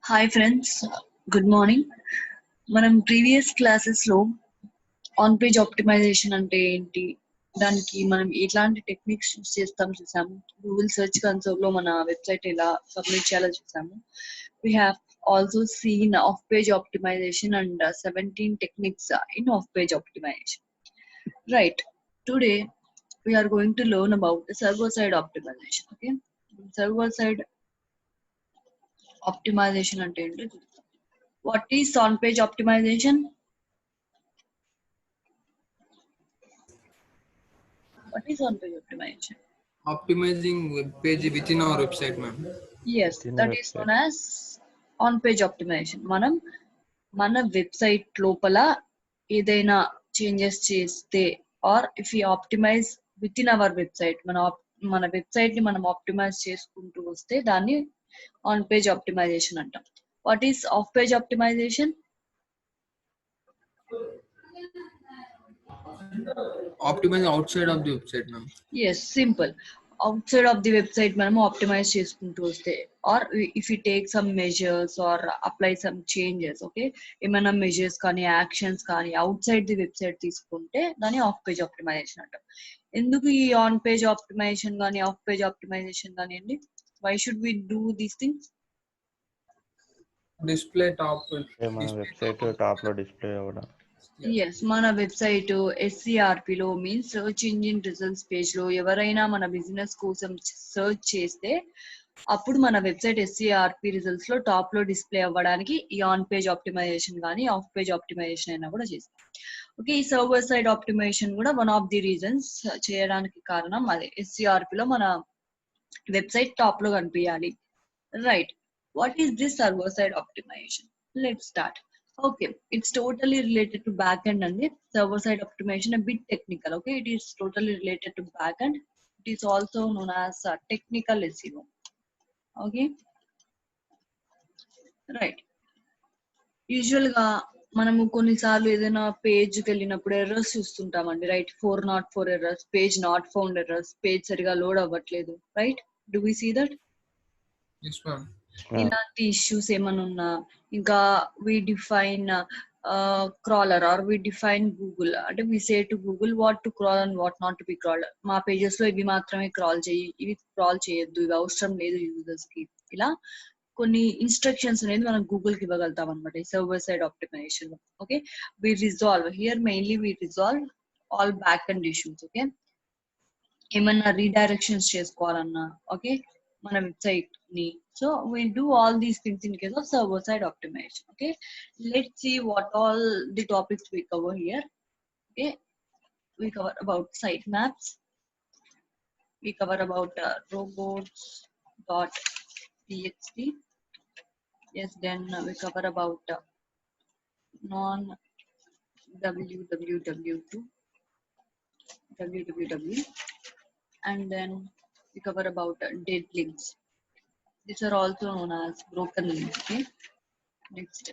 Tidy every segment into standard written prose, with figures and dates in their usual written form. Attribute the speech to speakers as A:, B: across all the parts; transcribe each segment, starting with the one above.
A: Hi friends, good morning. మనం previous క్లాసెస్లో on page optimisation అంటే ఏంటి, దానికి మనం ఎట్లాంటి టెక్నిక్స్ యూస్ చేస్తాం చూసాము. గూగుల్ సెర్చ్ కన్సోల్లో మన వెబ్సైట్ ఎలా సబ్మిట్ చేయాలో చూసాము. We have also seen off page optimization and 17 techniques in off page optimization. Right, today we are going to learn about the server side optimization. Okay, server side optimization అంటే ఏంటో చూద్దాం. What is on page optimization? What is on page optimization?
B: Optimizing web page within our website, ma'am.
A: Yes, that is known as on page optimization. మనం మన website లోపల ఏదైనా changes చేస్తే or if you optimize within our website, మన website ని మనం optimize చేసుకుంటూ వస్తే దాన్ని ఆన్ పేజ్ ఆప్టిమైజేషన్ అంటాం. What is off page optimization?
B: Optimize outside of the website, ma'am.
A: Yes, simple. Outside of the website మనము optimise చేసుకుంటూ వస్తే or if you take some measures or apply some changes, okay, ఏమైనా measures కానీ actions కానీ outside the website తీసుకుంటే దాన్ని off page optimisation అంటాం. ఎందుకు ఈ ఆన్ పేజ్ ఆప్టిమైజేషన్ కానీ ఆఫ్ పేజ్ ఆప్టిమైజేషన్ కానీ అండి? Why should we do these things?
B: Display top.
C: మన వెబ్సైట్ టాప్ లో డిస్ప్లే అవ్వడం.
A: ఎస్, మన వెబ్సైట్ SERPలో means search engine results page లో ఎవరైనా మన బిజినెస్ కోసం సర్చ్ చేస్తే అప్పుడు మన వెబ్సైట్ SERP రిజల్ట్స్ లో టాప్ లో డిస్ప్లే అవ్వడానికి ఈ ఆన్ పేజ్ ఆప్టిమైజేషన్ కానీ ఆఫ్ పేజ్ ఆప్టిమైజేషన్ అయినా కూడా చేస్తాం. ఓకే, ఈ సర్వర్ సైడ్ ఆప్టిమైజేషన్ కూడా వన్ ఆఫ్ ది రీజన్స్ చేయడానికి కారణం అదే, SERPలో మన వెబ్సైట్ టాప్ లో కనిపించాలి. Right, what is this server side optimization? Let's start. Okay, it's totally related to backend and the server side optimization, a bit technical. Okay, it is totally related to backend. It is also known as technical SEO. Okay, right. Usual గా మనము కొన్నిసార్లు ఏదైనా పేజ్కి వెళ్ళినప్పుడు errors చూస్తుంటామండి, right? 404 errors, page not found errors, page సరిగా load అవ్వట్లేదు, right? Do we see that?
B: Yes, ma'am.
A: ఇలాంటి ఇష్యూస్ ఏమైనా ఉన్నా, ఇంకా we define crawler or we define Google, అంటే we say to Google what to crawl and what not to be crawl. మా pages లో ఇవి మాత్రమే క్రాల్ చేయి, ఇవి క్రాల్ చేయొద్దు, ఇవి అవసరం లేదు యూజర్స్ కి. ఇలా కొన్ని ఇన్స్ట్రక్షన్స్ అనేది మనం గూగుల్ కి ఇవ్వగలుగుతాం అనమాట ఈ సర్వర్ సైడ్ ఆప్టిమైజేషన్ లో. Okay, we resolve here mainly we resolve all backend issues. Okay, ఏమన్నా రీడైరెక్షన్స్ చేసుకోవాలన్నా, ఓకే, మన వెబ్సైట్ ని. So we do all these things in case of server side optimization. Okay, let's see what all the topics we cover here. Okay, we cover about sitemaps, we cover about robots.txt. Yes, then we cover about non www, and then we cover about dead links. These are also known as broken links. Okay, next,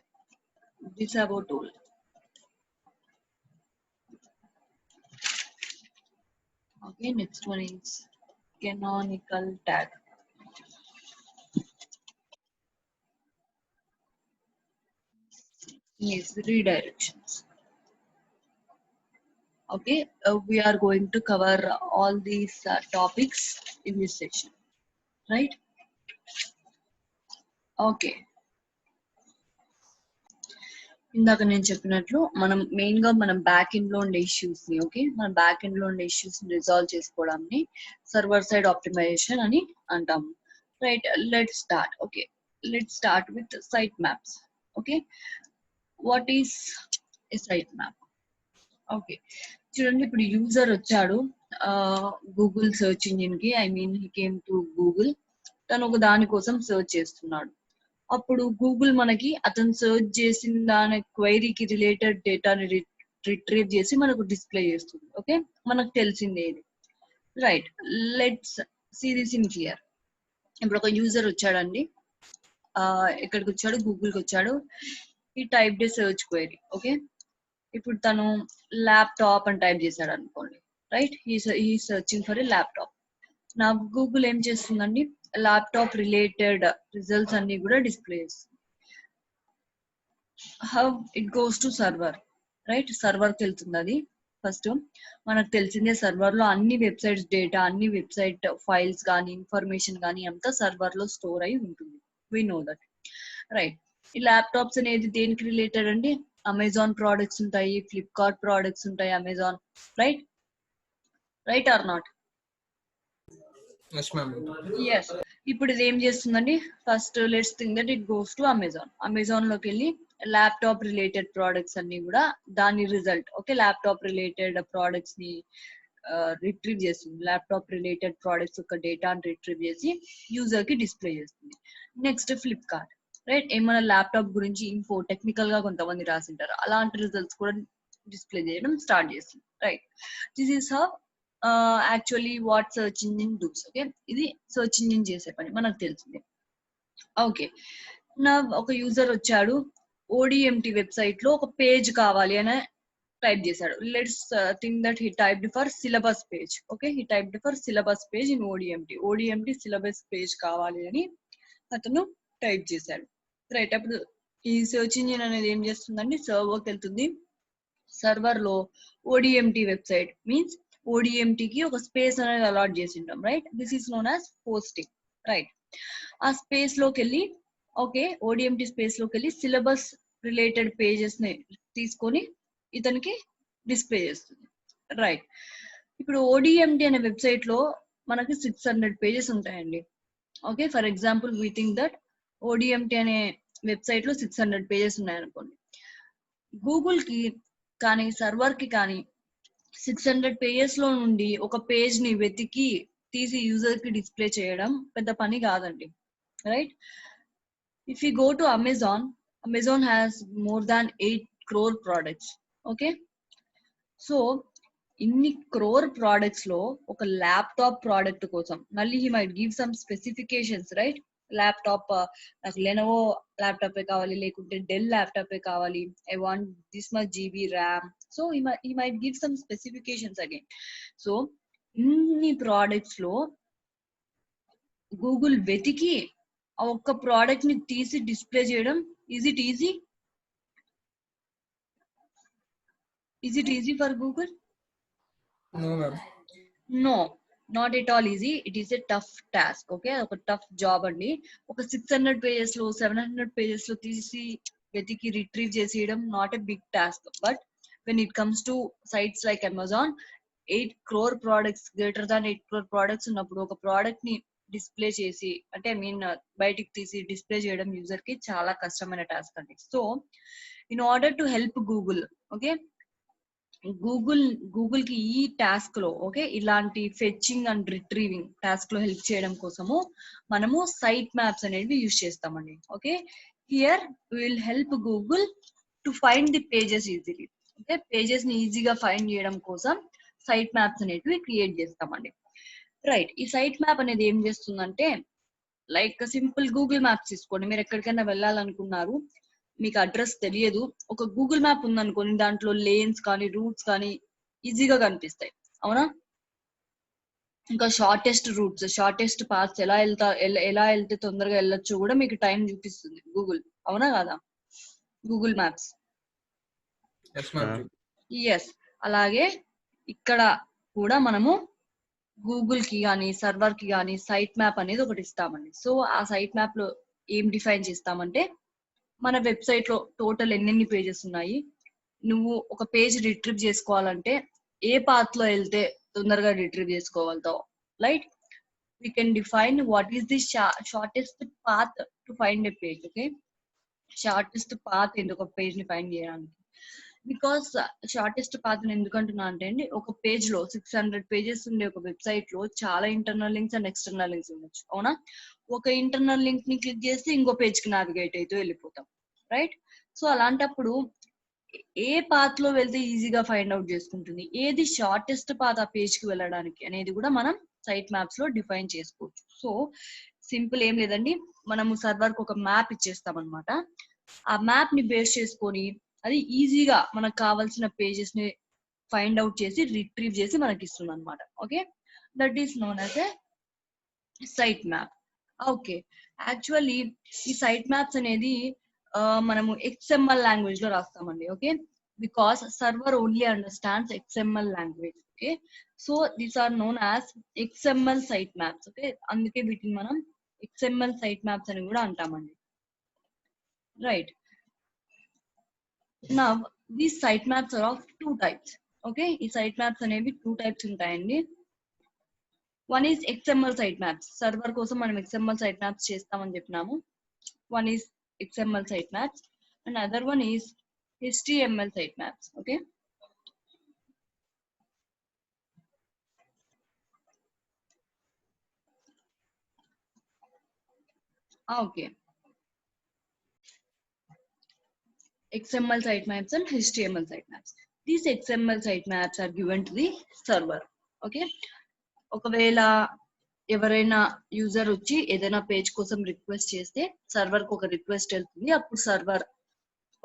A: this is about all. Okay, next one is canonical tag. Yes, redirections. Okay, we are going to cover all these topics in this session, right? Okay, ఇందాక నేను చెప్పినట్లు మనం main గా మనం back end లో ఉండే issues ని, okay, మన బ్యాక్ ఎండ్ లో ఉండే ఇష్యూస్ ని రిజాల్వ్ చేసుకోవడాన్ని సర్వర్ సైడ్ ఆప్టిమైజేషన్ అని అంటాము. Right, let start. Okay, let start with site maps. Okay, what is a site map? Okay, చూడండి, ఇప్పుడు యూజర్ వచ్చాడు గూగుల్ సెర్చ్ ఇంజిన్ కి, I mean he came to Google. తను ఒక దాని కోసం సెర్చ్ చేస్తున్నాడు. అప్పుడు గూగుల్ మనకి అతను సెర్చ్ చేసిన దాని క్వైరీకి రిలేటెడ్ డేటాని రిట్రీవ్ చేసి మనకు డిస్ప్లే చేస్తుంది. ఓకే, మనకు తెలిసింది ఏది. Right, let's see this in clear. ఇప్పుడు ఒక యూజర్ వచ్చాడండి, ఎక్కడికి వచ్చాడు? గూగుల్కి వచ్చాడు. He type the search query. Okay, ఇప్పుడు తను ల్యాప్టాప్ అని టైప్ చేశాడు అనుకోండి, right? He searching for a laptop. నాకు గూగుల్ ఏం చేస్తుందండి, ల్యాప్టాప్ రిలేటెడ్ రిజల్ట్స్ అన్ని కూడా డిస్ప్లే చేస్తుంది. How it goes to server, right? Server కి వెళ్తుంది అది. ఫస్ట్ మనకు తెలిసిందే సర్వర్ లో అన్ని వెబ్సైట్స్ డేటా, అన్ని వెబ్సైట్ ఫైల్స్ కానీ ఇన్ఫర్మేషన్ కానీ అంతా సర్వర్ లో స్టోర్ అయి ఉంటుంది. We know that, right? ఈ ల్యాప్టాప్స్ అనేది దేనికి రిలేటెడ్ అండి? అమెజాన్ ప్రోడక్ట్స్ ఉంటాయి, ఫ్లిప్కార్ట్ ప్రోడక్ట్స్ ఉంటాయి, Amazon, right? Right or not?
B: Yes, ma'am.
A: Yes. ఇప్పుడు ఇది ఏం చేస్తుందండి? First let's think that it goes to Amazon. Amazon లోకి వెళ్ళి ల్యాప్టాప్ రిలేటెడ్ ప్రోడక్ట్స్ అన్ని కూడా దాని result, okay, laptop related products ని రిట్రీవ్ చేస్తుంది. ల్యాప్టాప్ రిలేటెడ్ ప్రోడక్ట్స్ యొక్క డేటాని రిట్రీవ్ చేసి యూజర్ కి డిస్ప్లే చేస్తుంది. Next Flipkart, right? ఏమైనా ల్యాప్టాప్ గురించి ఇన్ఫో టెక్నికల్ గా కొంతమంది రాసింటారు, అలాంటి రిజల్ట్స్ కూడా డిస్ప్లే చేయడం స్టార్ట్ చేస్తుంది, right? This is how actually what search engine does. Okay, ఇది సర్చ్ ఇంజిన్ చేసే పని, మనకు తెలిసింది. ఓకే, నా ఒక యూజర్ వచ్చాడు, ఓడిఎంటి వెబ్సైట్ లో ఒక పేజ్ కావాలి అని టైప్ చేశాడు. Let's think that he typed for syllabus page. Okay, he typed for syllabus page in ODMT syllabus page కావాలి అని అతను టైప్ చేశాడు, రైట్? అప్పుడు ఈ సర్చ్ ఇంజిన్ అనేది ఏం చేస్తుందండి? సర్వర్కి వెళ్తుంది. సర్వర్ లో ఓడిఎంటి వెబ్సైట్ మీన్స్ ODMT కి ఒక స్పేస్ అనేది అలాట్ చేసి ఉంటాం, right? This is known as hosting, right? ఆ స్పేస్ లోకి వెళ్ళి, ఓకే, ODMT స్పేస్ లోకి వెళ్ళి సిలబస్ రిలేటెడ్ పేజెస్ ని తీసుకొని ఇతనికి డిస్ప్లే చేస్తుంది, రైట్? ఇప్పుడు ODMT అనే వెబ్సైట్ లో మనకి 600 పేజెస్ ఉంటాయండి. Okay, for example we think that ODMT అనే వెబ్సైట్ లో 600 పేజెస్ ఉన్నాయనుకోండి. గూగుల్ కి కానీ సర్వర్ కి కానీ 600 పేజెస్ లో నుండి ఒక పేజ్ ని వెతికి తీసి యూజర్ కి డిస్ప్లే చేయడం పెద్ద పని కాదండి, right? If you go to Amazon has more than 8 crore products. Okay, so ఇన్ని క్రోర్ ప్రోడక్ట్స్ లో ఒక ల్యాప్టాప్ ప్రోడక్ట్ కోసం మళ్ళీ he might give some specifications, right? Laptop నాకు లెనోవో ల్యాప్టాప్ కావాలి, లేకుంటే డెల్ ల్యాప్టాప్ కావాలి, I want this much GB RAM. So he might give some specifications again. So ఇన్ని ప్రోడక్ట్స్ లో గూగుల్ వెతికి ఆ ఒక్క ప్రోడక్ట్ ని తీసి డిస్ప్లే చేయడం is it easy? Is it easy for Google?
B: No, ma'am.
A: No, not at all easy. It is a tough task. Okay, ఒక tough job అండి. ఒక 600 పేజెస్ లో 700 పేజెస్ లో తీసి వెతికి రిట్రీవ్ చేసేయడం not a big task. But when it comes to sites like Amazon, 8 crore products, greater than 8 crore products ఉన్నప్పుడు ఒక ప్రోడక్ట్ ని డిస్ప్లే చేసి, అంటే ఐ మీన్ బయటికి తీసి డిస్ప్లే చేయడం యూజర్ కి చాలా కష్టమైన టాస్క్ అండి. So in order to help Google, okay, Google కి ఈ టాస్క్ లో, ఓకే, ఇలాంటి ఫెచ్చింగ్ అండ్ రిట్రీవింగ్ టాస్క్ లో హెల్ప్ చేయడం కోసము మనము సైట్ మ్యాప్స్ అనేవి యూజ్ చేస్తామండి. Okay, here will help Google to find the pages easily. Okay, pages ని ఈజీగా ఫైండ్ చేయడం కోసం సైట్ మ్యాప్స్ అనేవి క్రియేట్ చేస్తామండి, రైట్? ఈ సైట్ మ్యాప్ అనేది ఏం చేస్తుందంటే, లైక్ సింపుల్ గూగుల్ మ్యాప్స్ తీసుకోండి. మీరు ఎక్కడికైనా వెళ్ళాలనుకున్నారు, మీకు అడ్రస్ తెలియదు, ఒక గూగుల్ మ్యాప్ ఉందనుకోండి, దాంట్లో లేన్స్ కానీ రూట్స్ కానీ ఈజీగా కనిపిస్తాయి, అవునా? ఇంకా షార్టెస్ట్ పాత్స్ ఎలా వెళ్తే తొందరగా వెళ్ళొచ్చు కూడా మీకు టైం చూపిస్తుంది గూగుల్, అవునా కదా? Google maps.
B: Yes, ma'am.
A: Yes, అలాగే ఇక్కడ కూడా మనము గూగుల్ కి కానీ సర్వర్ కి కానీ సైట్ మ్యాప్ అనేది ఒకటి ఇస్తామండి. సో ఆ సైట్ మ్యాప్ లో ఏం డిఫైన్ చేస్తామంటే, మన వెబ్సైట్ లో టోటల్ ఎన్నెన్ని పేజెస్ ఉన్నాయి, నువ్వు ఒక పేజ్ రిట్రీవ్ చేసుకోవాలంటే ఏ పాత్ లో వెళ్తే తొందరగా రిట్రీవ్ చేసుకోగలుగుతావు, right? We can define what is the shortest path to find a page. Okay, shortest path ఏంటి ఒక పేజ్ ని ఫైండ్ చేయడానికి? బికాస్ షార్టెస్ట్ పాత్ ఎందుకంటున్నా అంటే అండి, ఒక పేజ్ లో 600 పేజెస్ ఉండే ఒక వెబ్సైట్ లో చాలా internal links and external links ఉండొచ్చు, అవునా? ఒక ఇంటర్నల్ లింక్ ని క్లిక్ చేస్తే ఇంకో పేజ్ కి నావిగేట్ అయితే వెళ్ళిపోతాం, రైట్? సో అలాంటప్పుడు ఏ పాత్ లో వెళ్తే ఈజీగా ఫైండ్ అవుట్ చేసుకుంటుంది, ఏది షార్టెస్ట్ పాత్ ఆ పేజ్ కి వెళ్ళడానికి అనేది కూడా మనం సైట్ మ్యాప్స్ లో డిఫైన్ చేసుకోవచ్చు. సో సింపుల్ ఏం లేదండి, మనము సర్వర్ కి ఒక మ్యాప్ ఇచ్చేస్తాం అనమాట. ఆ మ్యాప్ ని బేస్ చేసుకొని అది ఈజీగా మనకు కావాల్సిన పేజెస్ ని ఫైండ్ అవుట్ చేసి రిట్రీవ్ చేసి మనకి ఇస్తుంది అనమాట. Okay, that is known as a site map. Okay, actually ఈ సైట్ మ్యాప్స్ అనేది మనము XML లాంగ్వేజ్ లో రాస్తామండి. Okay, because server only understands XML language. Okay, so these are known as XML site maps. Okay, అందుకే వీటిని మనం XML site maps అని కూడా అంటామండి. Right, now these site maps are of 2 types. Okay, ఈ site maps అనేవి 2 types ఉంటాయండి. One is XML site maps, server కోసం మనం XML సైట్ మ్యాప్స్ చేస్తామని చెప్పినాము. One is XML sitemaps and other one is HTML sitemaps. Okay, okay, XML sitemaps and HTML sitemaps. These XML sitemaps are given to the server. Okay, ఒకవేళ ఎవరైనా user వచ్చి ఏదైనా page కోసం request చేస్తే server కు ఒక రిక్వెస్ట్ వెళ్తుంది. అప్పుడు సర్వర్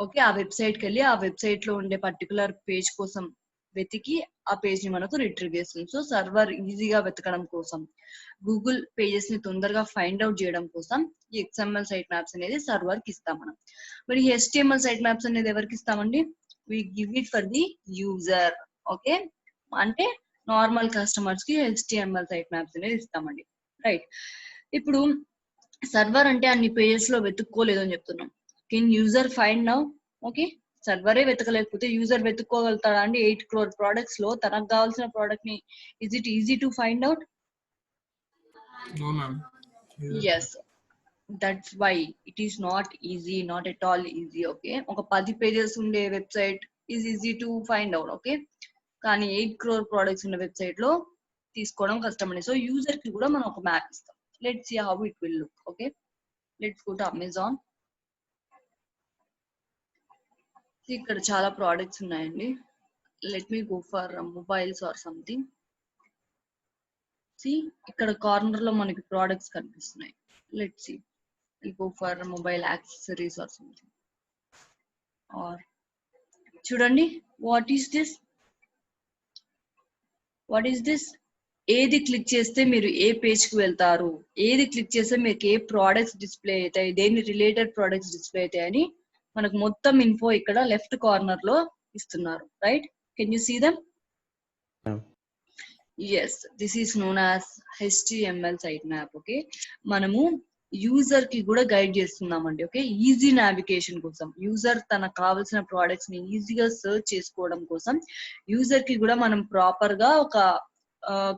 A: ఓకే ఆ వెబ్సైట్ కి వెళ్ళి ఆ వెబ్సైట్ లో ఉండే పర్టికులర్ పేజ్ కోసం వెతికి ఆ పేజ్ ని మనకు రిట్రీవ్ చేస్తుంది. సో సర్వర్ ఈజీగా వెతకడం కోసం, గూగుల్ పేజెస్ ని తొందరగా ఫైండ్ అవుట్ చేయడం కోసం ఈ XML సైట్ మ్యాప్స్ అనేది సర్వర్ కి ఇస్తాం మనం. మరి HTML సైట్ మ్యాప్స్ అనేది ఎవరికి ఇస్తామండి? We give it for the user. Okay, అంటే నార్మల్ కస్టమర్స్ కి HTML సైట్ మ్యాప్స్ అనేది ఇస్తామండి. రైట్, ఇప్పుడు సర్వర్ అంటే అన్ని పేజెస్ లో వెతుక్కోలేదు అని చెప్తున్నాం. Can user find now? Okay, సర్వరే వెతకలేకపోతే యూజర్ వెతుక్కోగలుగుతాడా అండి? 8 crore products లో తనకు కావాల్సిన ప్రోడక్ట్ ని is it easy to find out?
B: No, ma'am.
A: Yes, that's why it is not easy, not at all easy. Okay, ఒక 10 పేజెస్ ఉండే website is easy to find out. Okay, కానీ 8 crore products ఉన్న website లో తీసుకోవడం కష్టం అండి. So user కి కూడా మనం ఒక మ్యాప్ ఇస్తాం. Let's see how it will look. Okay, let's go to Amazon. ఇక్కడ చాలా ప్రోడక్ట్స్ ఉన్నాయండి. Let me go for mobiles or something. See ఇక్కడ కార్నర్ లో మనకి ప్రోడక్ట్స్ కనిపిస్తున్నాయి. Let's go for mobile accessories or something. Or చూడండి, what is this? What is this? ఏది click చేస్తే మీరు ఏ పేజ్ కి వెళ్తారు, ఏది క్లిక్ చేస్తే మీకు ఏ ప్రోడక్ట్స్ డిస్ప్లే అవుతాయి, దేని రిలేటెడ్ ప్రోడక్ట్స్ డిస్ప్లే అవుతాయి అని మనకు మొత్తం ఇన్ఫో ఇక్కడ లెఫ్ట్ కార్నర్ లో ఇస్తున్నారు. Right, can you see them? Yes, this is known as HTML site map. Okay, మనము యూజర్ కి కూడా గైడ్ చేస్తున్నామండి. ఓకే, ఈజీ నావిగేషన్ కోసం, యూజర్ తనకు కావాల్సిన ప్రోడక్ట్స్ ని ఈజీగా సర్చ్ చేసుకోవడం కోసం యూజర్ కి కూడా మనం ప్రాపర్ గా ఒక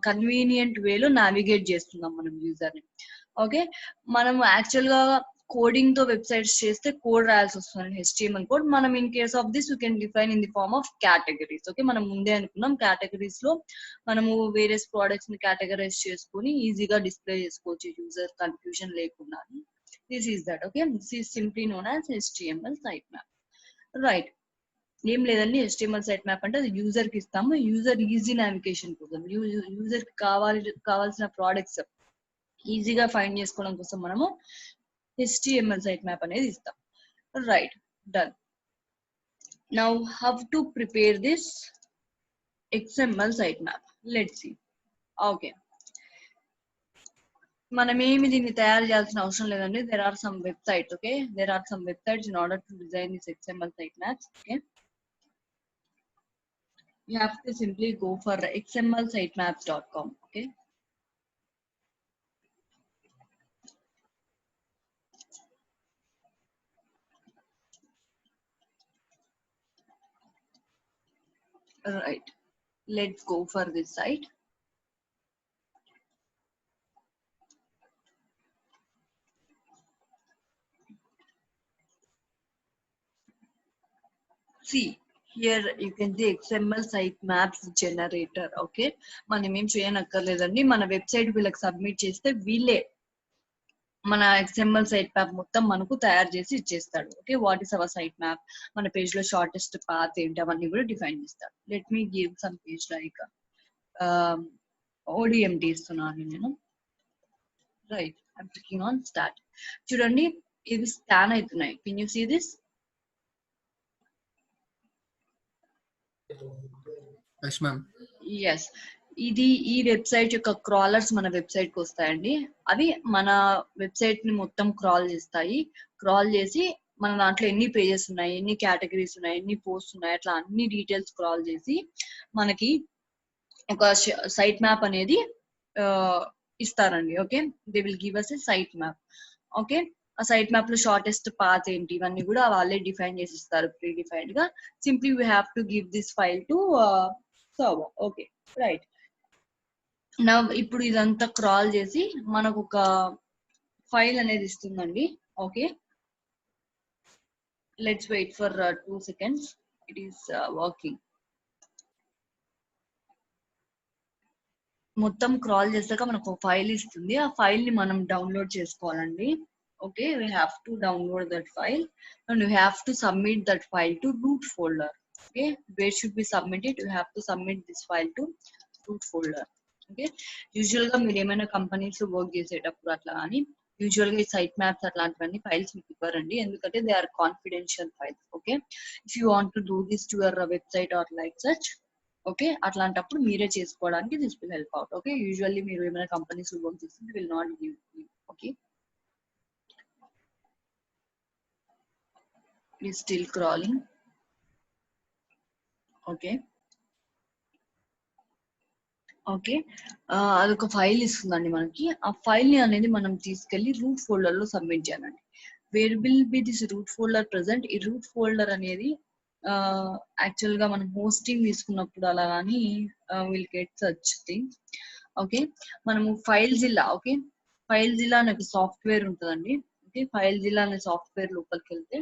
A: కన్వీనియంట్ వేలో నావిగేట్ చేస్తున్నాం మనం యూజర్ ని. ఓకే, మనం యాక్చువల్ గా కోడింగ్ తో వెబ్సైట్స్ చేస్తే కోడ్ రాయాల్సి వస్తుంది, HTML కోడ్. మనం in case of this you can define in the form of categories. Okay, మనం ముందే అనుకున్నాం కేటగిరీస్ లో మనము వేరియస్ ప్రోడక్ట్స్ ని కేటగరైజ్ చేసుకుని ఈజీగా డిస్ప్లే చేసుకోవచ్చు యూజర్ కన్ఫ్యూజన్ లేకుండా. This is that. Okay, this is simply known as HTML site map. Right, ఏం లేదండి, HTML సైట్ మ్యాప్ అంటే అది యూజర్ కి ఇస్తాము. యూజర్ ఈజీ నావిగేషన్ కోసం, యూజర్ కి కావాల్సిన ప్రోడక్ట్స్ ఈజీగా ఫైండ్ చేసుకోవడం కోసం మనము HTML సైట్ మ్యాప్ అనేది ఇస్తాం. Right, done. Now how to prepare this XML site map? Let's see. Okay, మనం ఏమి దీన్ని తయారు చేయాల్సిన అవసరం లేదండి. There are some websites. Okay, there are some websites in order to design this XML site maps. Okay, you have to simply go for xmlsitemaps.com. Okay, right, let's go for this site. See, here you can see XML site maps generator. Okay, మనం ఏం చేయనక్కర్లేదండి, మన website వీళ్ళకి submit చేస్తే వీళ్ళే మన XML site map మొత్తం మనకు తయారు చేసి ఇచ్చేస్తాడు. Okay, what is our site map, మన పేజ్ లో షార్టెస్ట్ పాత్ ఏంటి అవన్నీ కూడా డిఫైన్ చేస్తాడు. Let me give some page like ODMT ఇస్తున్నాను నేను. Right, I'm clicking on start. చూడండి, ఇవి స్కాన్ అవుతున్నాయి. Can you see this?
B: Yes, ma'am.
A: Yes, ఇది ఈ వెబ్సైట్ యొక్క క్రాలర్స్ మన వెబ్సైట్ కి వస్తాయండి. అవి మన వెబ్సైట్ ని మొత్తం క్రాల్ చేస్తాయి. క్రాల్ చేసి మన దాంట్లో ఎన్ని పేజెస్ ఉన్నాయి, ఎన్ని కేటగిరీస్ ఉన్నాయి, ఎన్ని పోస్ట్ ఉన్నాయి, అట్లా అన్ని డీటెయిల్స్ స్క్రాల్ చేసి మనకి ఒక సైట్ మ్యాప్ అనేది ఇస్తారండి. Okay, they will give us a site map. Okay, ఆ సైట్ మ్యాప్ లో షార్టెస్ట్ పాత్ ఏంటి ఇవన్నీ కూడా వాళ్ళే డిఫైన్ చేసి ఇస్తారు ప్రీ డిఫైన్డ్ గా. Simply we have to give this file to server. Okay, right. నా ఇప్పుడు ఇదంతా క్రాల్ చేసి మనకు ఒక ఫైల్ అనేది ఇస్తుందండి. Okay, let's wait for 2 seconds. It is working. మొత్తం క్రాల్ చేసాక మనకు ఒక ఫైల్ ఇస్తుంది. ఆ ఫైల్ ని మనం డౌన్లోడ్ చేసుకోవాలండి. Okay, we have to download that file and you have to submit that file to root folder. Okay, where should we submit it? You have to submit this file to root folder. Okay, usual గా మీరు ఏమైనా companies లో work చేసేటప్పుడు అట్లా కానీ usual గా ఈ site maps అట్లాంటివన్నీ ఫైల్స్ మీకు ఇవ్వరండి, ఎందుకంటే they are confidential files. Okay, if you want to do this to your website or like such, okay, అట్లాంటప్పుడు మీరే చేసుకోవడానికి this will help out. Okay, usually మీరు ఏమైనా కంపెనీస్ లో వర్క్ చేస్తే will not give. Okay, it is still crawling. Okay, okay, అదొక file ఇస్తుందండి మనకి. ఆ ఫైల్ ని అనేది మనం తీసుకెళ్లి రూట్ ఫోల్డర్ లో సబ్మిట్ చేయాలండి. Where will be this root folder present? ఈ రూట్ ఫోల్డర్ అనేది యాక్చువల్ గా మనం హోస్టింగ్ తీసుకున్నప్పుడు అలా కానీ will get such thing. Okay, మనము ఫైల్ జిల్లా, ఓకే, ఫైల్ జిల్లా అనే ఒక సాఫ్ట్వేర్ ఉంటుందండి. ఓకే, ఫైల్ జిల్లా అనే సాఫ్ట్వేర్ లోపలికి వెళ్తే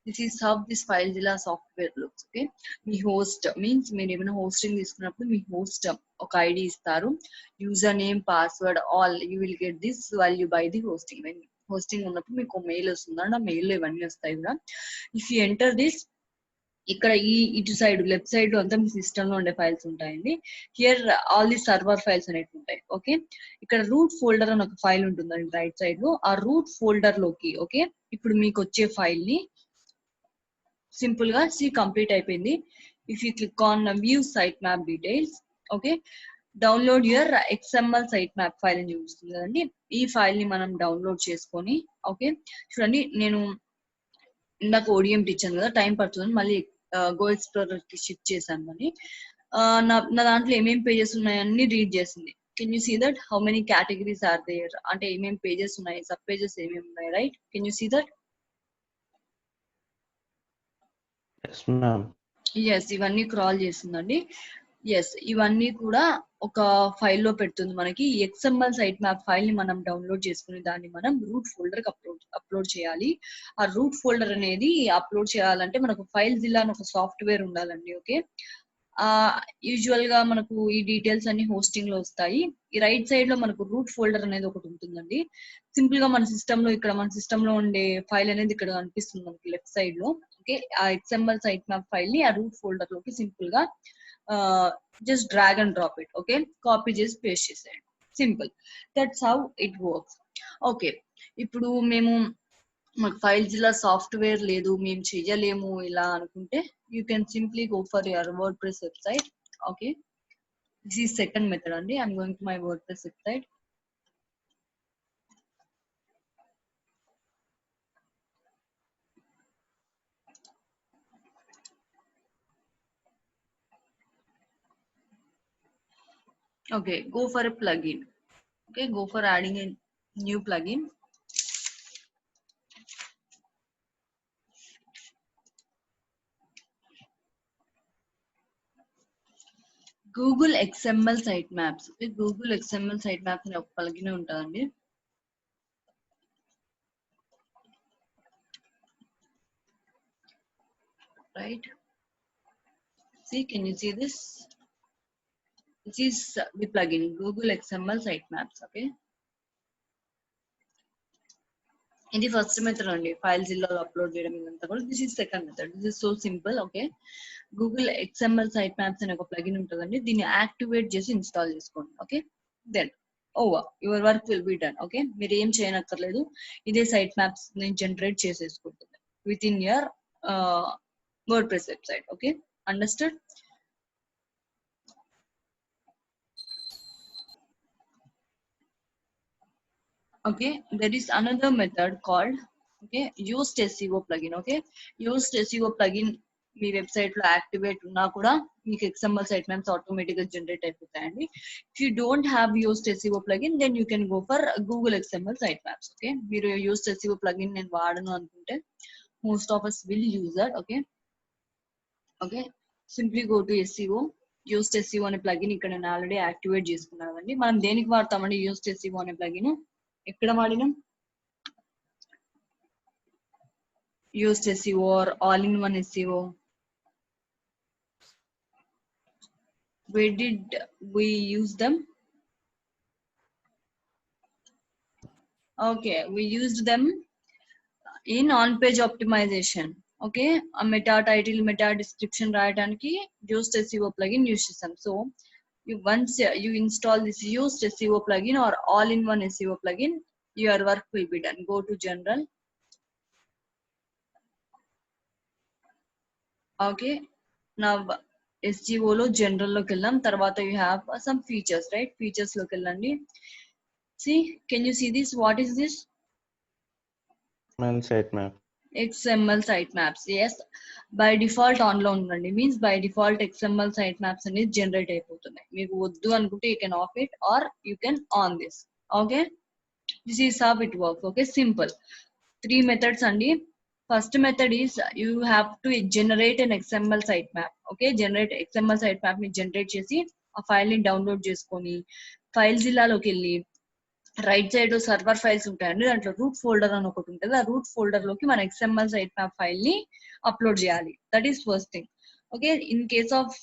A: this is how this file జిల్లా సాఫ్ట్వేర్ లుక్స్. ఓకే, మీ హోస్ట్ మీన్స్ మీరు ఏమైనా హోస్టింగ్ తీసుకున్నప్పుడు మీ హోస్ట్ ఒక ఐడి ఇస్తారు, user name, password, all you will get this while you by the hosting. Hosting ఉన్నప్పుడు మీకు మెయిల్ వస్తుందండి, ఆ మెయిల్ లో ఇవన్నీ వస్తాయి కూడా. ఇఫ్ యూ ఎంటర్ దిస్, ఇక్కడ ఈ ఇటు సైడ్ లెఫ్ట్ సైడ్ లో అంతా మీ సిస్టమ్ లో ఉండే ఫైల్స్ ఉంటాయండి. Here all the server files అనేవి ఉంటాయి. ఓకే, ఇక్కడ రూట్ ఫోల్డర్ అని ఒక ఫైల్ ఉంటుందండి రైట్ సైడ్ లో. ఆ రూట్ ఫోల్డర్ లోకి ఓకే ఇప్పుడు మీకు వచ్చే ఫైల్ ని సింపుల్ గా కంప్లీట్ అయిపోయింది. If you click on view site map details, okay, download your XML site map file అని చూపిస్తుంది కదండి. ఈ ఫైల్ ని మనం డౌన్లోడ్ చేసుకొని, ఓకే, చూడండి నేను ఇందాక ODMT ఇచ్చాను కదా, టైం పడుతుందని మళ్ళీ గో ఎక్స్ప్లోరర్ కి షిఫ్ట్ చేశాను. అని నా దాంట్లో ఏమేమి పేజెస్ ఉన్నాయన్నీ రీడ్ చేసింది. Can you see that how many categories are there, అంటే ఏమేమి పేజెస్ ఉన్నాయి, సబ్ పేజెస్ ఏమేమి ఉన్నాయి, right? Can you see that?
C: Yes ma'am.
A: Yes, ఇవన్నీ క్రాల్ చేస్తుందండి. ఎస్, ఇవన్నీ కూడా ఒక ఫైల్లో పెడుతుంది మనకి. XML సైట్ మ్యాప్ ఫైల్ ని మనం డౌన్లోడ్ చేసుకుని దాన్ని మనం రూట్ ఫోల్డర్ కి అప్లోడ్ చేయాలి. ఆ రూట్ ఫోల్డర్ అనేది అప్లోడ్ చేయాలంటే మనకు ఫైల్ జిల్లా అని ఒక సాఫ్ట్వేర్ ఉండాలండి. ఓకే, యూజువల్ గా మనకు ఈ డీటెయిల్స్ అన్ని హోస్టింగ్ లో వస్తాయి. ఈ రైట్ సైడ్ లో మనకు రూట్ ఫోల్డర్ అనేది ఒకటి ఉంటుందండి. సింపుల్ గా మన సిస్టమ్ లో ఇక్కడ మన సిస్టమ్ లో ఉండే ఫైల్ అనేది ఇక్కడ కనిపిస్తుంది మనకి లెఫ్ట్ సైడ్ లో. ఓకే, ఆ XML సైట్ మ్యాప్ ఫైల్ ని ఆ రూట్ ఫోల్డర్ లోకి సింపుల్ గా just drag and drop it. Okay, copy చేసి పేస్ట్ చేసేయండి. Simple, that's how it works. Okay, ఇప్పుడు మేము మాకు ఫైల్ జిల్లా సాఫ్ట్వేర్ లేదు, మేము చెయ్యలేము ఇలా అనుకుంటే you can simply go for your WordPress website. Okay, this is second method అండి. I'm going to my WordPress website. Okay, go for a plugin. Okay, go for adding a new plugin. Google XML sitemaps. Okay, Google XML sitemaps అని ఒక plugin ఉంటుందండి. Right? See, can you see this? This is the plugin Google XML sitemaps. Okay, ఇది first method అండి, file జిల్లాలో upload చేయడం ఇదంతా కూడా. This is second method. This is so simple. Okay, Google XML site maps అనే ఒక plugin ఉంటుందండి, దీన్ని యాక్టివేట్ చేసి ఇన్స్టాల్ చేసుకోండి. Okay, then over your work will be done. Okay, మీరు ఏం చేయనక్కర్లేదు, ఇదే సైట్ మ్యాప్స్ ని జనరేట్ చేసేసుకుంటుంది within your WordPress website. Okay, understood? Okay, there is another method called okay Yoast SEO plugin okay Yoast SEO plugin మీ website లో activate ఉన్నా కూడా మీకు XML సైట్ మ్యాప్స్ ఆటోమేటిక్ గా జనరేట్ అయిపోతాయండి if you don't have Yoast SEO plugin then you can go for Google XML site maps okay మీరు Yoast SEO plugin నేను వాడను అనుకుంటే most of us will use that okay simply go to SEO Yoast SEO అనే plugin ఇక్కడ నేను already activate చేసుకున్నానండి మనం దేనికి వాడతామండి యూస్డ్ SEO అనే ప్లగిన్ ఎక్కడ వాడినాం used SEO or all-in-one SEO where did we use them okay we used them in on-page optimization okay a meta title meta description రాయడానికి used SEO plugin use చేస్తాం so once you install this used SEO plugin or all-in-one SEO plugin your work will be done go to general okay now SEO లో general లోకి వెళ్ళాం తర్వాత you have some features right features లోకి వెళ్ళండి see can you see this what is this
C: XML sitemap.
A: XML sitemaps yes by default on లో ఉండండి means by default XML sitemaps అనేది generate అయిపోతున్నాయి మీకు వద్దు అనుకుంటే you can off it or you can on this okay this is how it works okay simple 3 methods అండి first method is you have to generate an XML sitemap okay generate XML sitemap ని generate చేసి ఆ file ని download చేసుకొని ఫైల్జిల్లా లోకి వెళ్ళి right side server files ఉంటాయండి దాంట్లో రూట్ ఫోల్డర్ అని ఒకటి ఉంటుంది ఆ రూట్ ఫోల్డర్ లోకి మన XML sitemap ఫైల్ ని అప్లోడ్ చేయాలి that is first thing okay in case of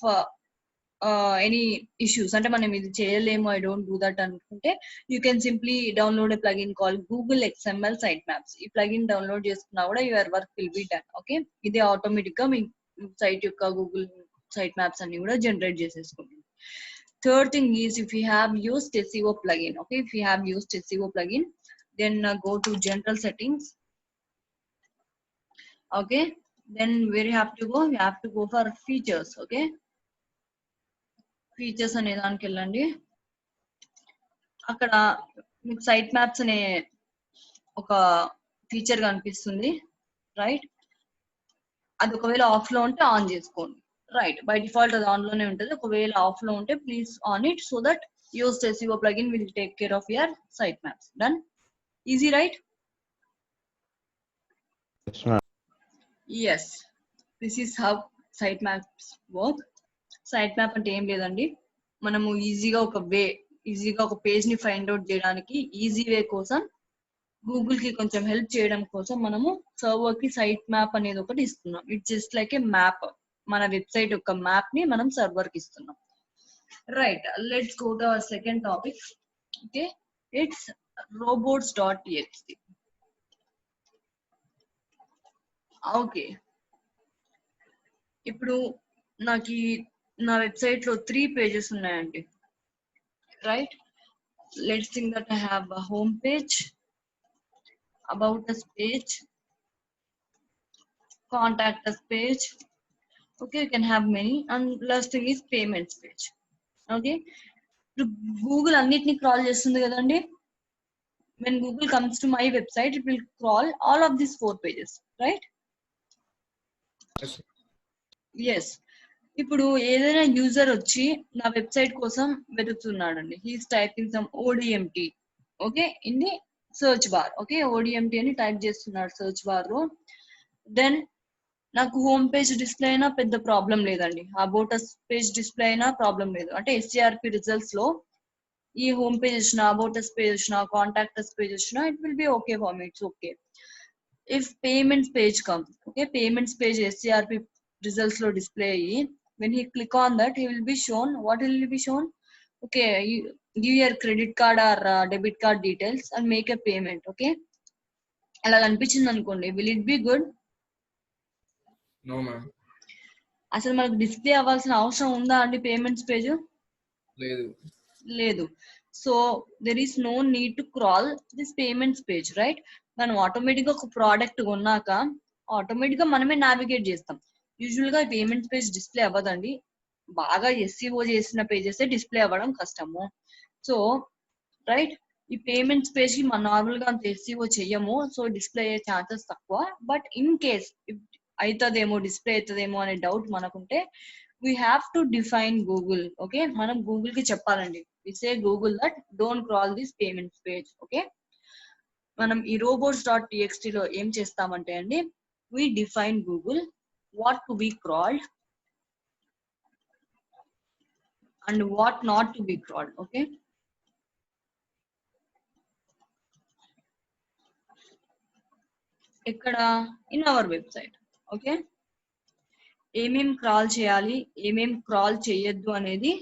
A: any issues అంటే మనం ఇది చేయలేము ఐ డోంట్ డూ దట్ అనుకుంటే you can simply download a plugin call Google XML sitemaps ఈ ప్లగిన్ డౌన్లోడ్ చేసుకున్నా కూడా your work will be done okay ఇది automatic గా మీ సైట్ యొక్క గూగుల్ సైట్ మ్యాప్స్ అన్ని కూడా generate చేసేసుకుంటుంది third thing is if you have used SEO plugin okay if you have used SEO plugin then go to general settings okay then where you have to go you have to go for features okay features అనే దానికి వెళ్ళండి అక్కడ మీకు site maps అనే ఒక feature కనిపిస్తుంది right అది ఒకవేళ ఆఫ్ లో ఉంటే ఆన్ చేసుకోండి రైట్ బై డిఫాల్ట్ అది ఆన్ లోనే ఉంటుంది ఒకవేళ ఆఫ్ లో ఉంటే please on it so that used SEO plugin will take care of your site maps done easy right
C: Yes, ma'am.
A: yes this is how site maps work site map అంటే ఏం లేదండి మనము ఈజీగా ఒక పేజ్ ని find out చేయడానికి easy way కోసం Google కి కొంచెం హెల్ప్ చేయడం కోసం మనము సర్వర్ కి సైట్ మ్యాప్ అనేది ఒకటి ఇస్తున్నాం it's just like A map మన వెబ్సైట్ యొక్క మ్యాప్ ని మనం సర్వర్ కి ఇస్తున్నాం right let's go to our second topic okay it's robots.txt okay ఇప్పుడు నాకు నా వెబ్సైట్ లో 3 pages ఉన్నాయండి right let's think that I have a home page about us page contact us page okay you can have many and last thing is payments page okay Google అన్నిటిని crawl చేస్తుంది కదండి when Google comes to my website it will crawl all of these 4 pages right
B: Yes.
A: yes ఇప్పుడు ఏదైనా user వచ్చి నా website కోసం వెతుకుతున్నాడండి he's typing some ODMT okay in the search bar okay ODMT అని టైప్ చేస్తున్నాడు సర్చ్ బార్ లో then నాకు హోమ్ పేజ్ డిస్ప్లే అయినా పెద్ద ప్రాబ్లం లేదండి అబౌట్ అస్ పేజ్ డిస్ప్లే అయినా ప్రాబ్లం లేదు అంటే SCRP రిజల్ట్స్ లో ఈ హోమ్ పేజ్ వచ్చినా అబౌట్ అస్ పేజ్ వచ్చినా కాంటాక్ట్ అస్ పేజ్ వచ్చినా it will be okay for me it's okay if payments page come okay payments page SCRP results లో display అయ్యి when he click on that he will be shown what will be shown okay you give your credit card or debit card details and make a payment okay అలా అనిపించింది అనుకోండి will it be good
B: No, ma'am.
A: అసలు మనకు display అవ్వాల్సిన అవసరం ఉందా అండి payments page
B: లేదు.
A: లేదు so there is no need to crawl this payments page right మనం ఆటోమేటిక్ గా ఒక ప్రోడక్ట్ కొన్నాక ఆటోమేటిక్ గా మనమే నావిగేట్ చేస్తాం యూజువల్ గా పేమెంట్స్ పేజ్ డిస్ప్లే అవ్వదండి బాగా SEO చేసిన పేజెస్ డిస్ప్లే అవ్వడం కష్టము సో రైట్ ఈ పేమెంట్స్ పేజ్ కి మనం నార్మల్ గా అంత ఎస్సీఓ చెయ్యము, సో డిస్ప్లే అయ్యే ఛాన్సెస్ తక్కువ. బట్ ఇన్ కేస్ అవుతుందేమో డిస్ప్లే అవుతుందేమో అనే డౌట్ మనకుంటే we have to define Google. Okay, మనం గూగుల్ కి చెప్పాలండి, we say Google that don't crawl this payments page. Okay, మనం ఈ robots.txt లో ఏం చేస్తామంటే అండి, we define Google what to be crawled and what not to be crawled. Okay, ఇక్కడ in our website. ఓకే, ఏమేం క్రాల్ చేయాలి, ఏమేం క్రాల్ చేయొద్దు అనేది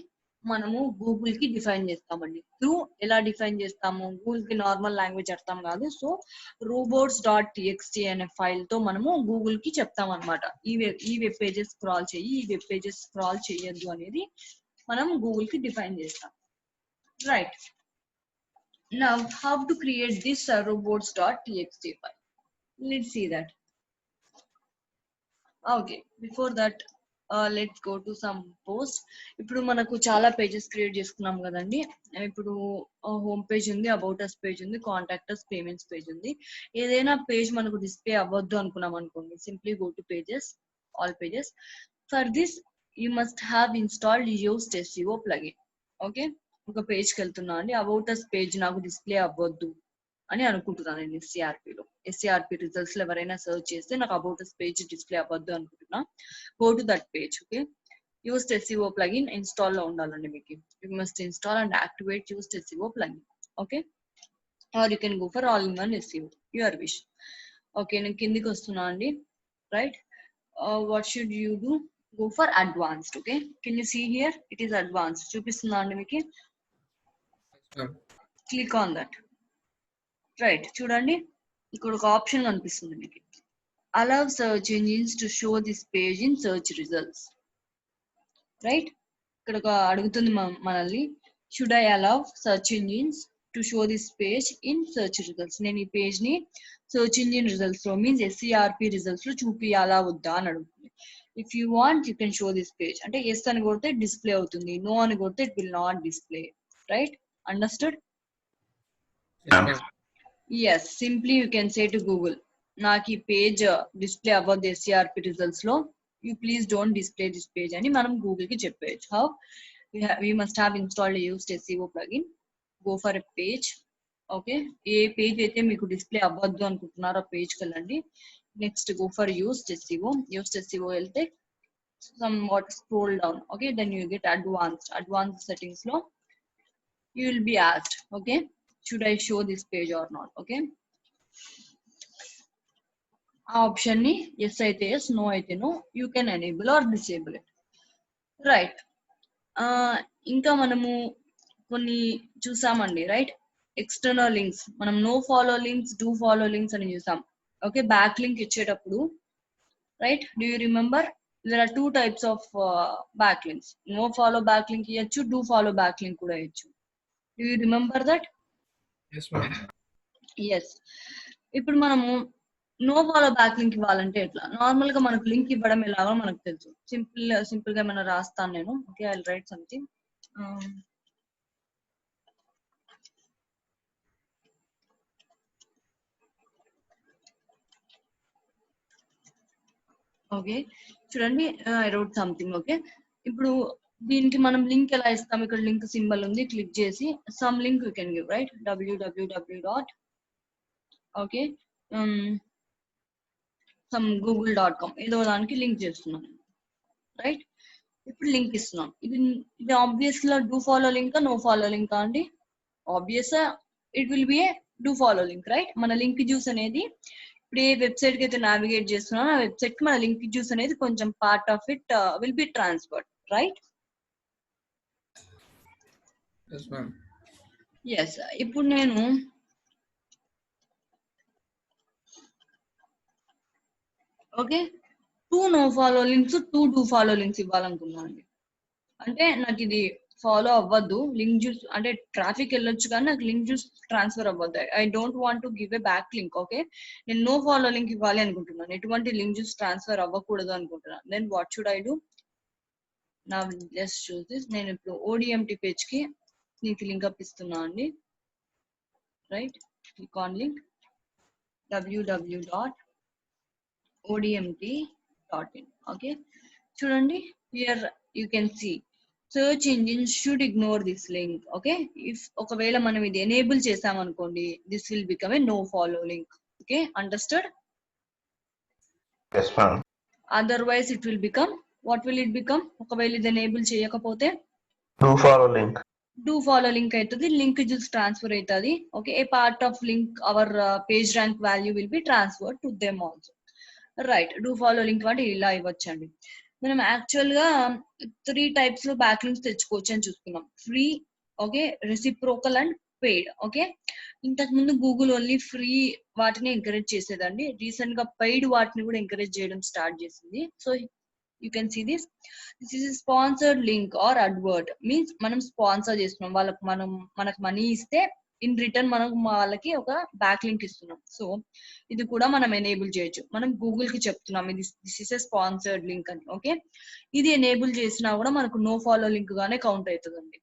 A: మనము గూగుల్ కి డిఫైన్ చేస్తామండి. త్రూ ఎలా డిఫైన్ చేస్తాము, గూగుల్ కి నార్మల్ లాంగ్వేజ్ అర్థం కాదు, సో robots.txt అనే ఫైల్ తో మనము గూగుల్ కి చెప్తాం అనమాట. ఈ వెబ్ పేజెస్ స్క్రాల్ చెయ్యి, ఈ వెబ్ పేజెస్ స్క్రాల్ చేయొద్దు అనేది మనం గూగుల్ కి డిఫైన్ చేస్తాం. Right, now how to create this robots.txt file, let's see that. Okay, before that let's go to some post. ఇప్పుడు మనకు చాలా పేజెస్ క్రియేట్ చేసుకున్నాం కదండి. ఇప్పుడు హోమ్ పేజ్ ఉంది, అబౌట్ అస్ పేజ్ ఉంది, కాంటాక్ట్ అస్, పేమెంట్స్ పేజ్ ఉంది. ఏదైనా పేజ్ మనకు డిస్ప్లే అవ్వద్దు అనుకున్నాం అనుకోండి, simply go to pages, all pages. For this you must have installed Yoast SEO plugin. Okay, ఒక పేజ్ కి వెళ్తున్నా అండి, అబౌట్ అస్ పేజ్ నాకు డిస్ప్లే అవ్వద్దు అని అనుకుంటున్నాను నేను. SCRP రిజల్ట్స్ లో ఎవరైనా సర్చ్ చేస్తే నాకు అబౌట్ అస్ పేజ్ డిస్ప్లే అవ్వద్దు అనుకుంటున్నా, go to that page. Okay, Yoast SEO plugin install లో ఉండాలండి మీకు. You must install and activate Yoast SEO plugin. Okay, or you can go for all in one SEO, your wish. Okay, నేను కిందికి వస్తున్నా అండి. Right, what should you do, go for advanced. Okay, can you see here, it is advanced చూపిస్తుందా అండి మీకు? Click on that. Right, చూడండి ఇక్కడ ఒక ఆప్షన్ కనిపిస్తుంది మీకు, allow search engines to show this page in search results. Right, ఇక్కడ ఒక అడుగుతుంది మనల్ని, should I allow search engines to show this page in search results. నేను ఈ పేజ్ ని search engine results లో, మీన్స్ SCRP results లో చూపియాలా వద్దా అని అడుగుతుంది. If you want you can show this page అంటే ఎస్ అని కొడితే డిస్ప్లే అవుతుంది, నో అని కొడితే it will not display. Right, understood? Yes, simply you can say to Google, నాకు ఈ పేజ్ డిస్ప్లే అవ్వద్దు SCRP రిజల్ట్స్ లో, you please don't display this page అని మనం గూగుల్ కి చెప్పేయచ్చు. How, we must have installed a used SEO plugin, go for a page. Okay, ఏ page అయితే మీకు డిస్ప్లే అవ్వద్దు అనుకుంటున్నారో ఆ పేజ్ కి వెళ్ళండి. Next go for Yoast SEO వెళ్తే somewhat scroll down. Okay, then you get advanced settings లో you will be asked, okay, should I show this page or not. Okay, ఆ ఆప్షన్ ని yes అయితే yes, no అయితే no, you can enable or disable it. Right, ఇంకా మనము కొన్ని చూసామండి. Right, external links, మనం no follow links, do follow links అని చూసాం. ఓకే, బ్యాక్ లింక్ ఇచ్చేటప్పుడు, right, do you remember there are two types of back links, no follow back link ఇయొచ్చు, do follow back link కూడా ఇయొచ్చు. Do you remember that?
B: Yes, ma'am.
A: Yes. ఇప్పుడు మనము no follow back link ఇవ్వాలంటే ఎట్లా, normal గా మనకు link ఇవ్వడం ఎలాగో మనకు తెలుసు. సింపుల్ గా ఏమైనా రాస్తాను నేను. Okay, I will write something. Okay, చూడండి, ఐ రోట్ సంథింగ్. ఓకే, ఇప్పుడు దీనికి మనం లింక్ ఎలా ఇస్తాం, ఇక్కడ లింక్ సింబల్ ఉంది, క్లిక్ చేసి some link you can give. Right, www. Okay, some google.com ఏదో దానికి లింక్ చేస్తున్నాను. రైట్, ఇప్పుడు లింక్ ఇస్తున్నాం. ఇది ఆబ్వియస్ గా do follow link, no follow link అండి? Obvious it will be a do follow link. Right, మన లింక్ జ్యూస్ అనేది ఇప్పుడు ఏ వెబ్సైట్ కి అయితే నావిగేట్ చేస్తున్నాం ఆ వెబ్సైట్ కి మన లింక్ జ్యూస్ అనేది కొంచెం part of it will be transferred. Right,
B: Yes, ma'am.
A: Yes. ఇప్పుడు నేను okay, 2 no follow links, 2 do follow links ఇవ్వాలనుకున్నాను. అంటే నాకు ఇది ఫాలో అవ్వద్దు, లింక్ జ్యూస్ అంటే ట్రాఫిక్ వెళ్ళొచ్చు కానీ నాకు లింక్ జ్యూస్ ట్రాన్స్ఫర్ అవ్వద్దు. I don't want to give a back link. Okay, నేను నో ఫాలో లింక్ ఇవ్వాలి అనుకుంటున్నాను, ఎటువంటి లింక్ జ్యూస్ ట్రాన్స్ఫర్ అవ్వకూడదు అనుకుంటున్నాను. Then what should I do? నా జస్ట్ చూస్ దిస్. నేను ఇప్పుడు ODMT పేజ్ కి దీనికి లింక్ అప్ ఇస్తున్నా అండి. right? Click on link www.odmt.in. okay, చూడండి, here you can see search engine should ignore this link. okay, if ఒకవేళ మనం ఇది enable చేసామనుకోండి, this will become a no follow link. okay, understood?
C: Yes, ma'am.
A: Otherwise it will become, what will it become? ఒకవేళ ఇది enable చేయకపోతే
C: Do follow link.
A: do follow link అవుతుంది, link just transfer అవుతుంది. okay, a part of link our page rank value will be transferred to them also. Right, do follow link అంటే ఇలా ఇవ్వచ్చండి. మనం actual గా 3 types లో back links తెచ్చుకోవచ్చు అని చూసుకున్నాం. Free, okay, reciprocal and paid. Okay, ఇంతకు ముందు గూగుల్ ఓన్లీ ఫ్రీ వాటిని ఎంకరేజ్ చేసేదండి. రీసెంట్ గా పెయిడ్ వాటిని కూడా ఎంకరేజ్ చేయడం స్టార్ట్ చేసింది. So you can see this is sponsored link or advert, means మనం స్పాన్సర్ చేస్తున్నాం, వాళ్ళకి మనకు మనీ ఇస్తే ఇన్ రిటర్న్ మనం వాళ్ళకి ఒక బ్యాక్ లింక్ ఇస్తున్నాం. సో ఇది కూడా మనం ఎనేబుల్ చేయొచ్చు. మనం గూగుల్ కి చెప్తున్నాం ఇది this is a sponsored link అని. ఓకే, ఇది ఎనేబుల్ చేసినా కూడా మనకు నో ఫాలో లింక్ గానే కౌంట్ అవుతుందండి.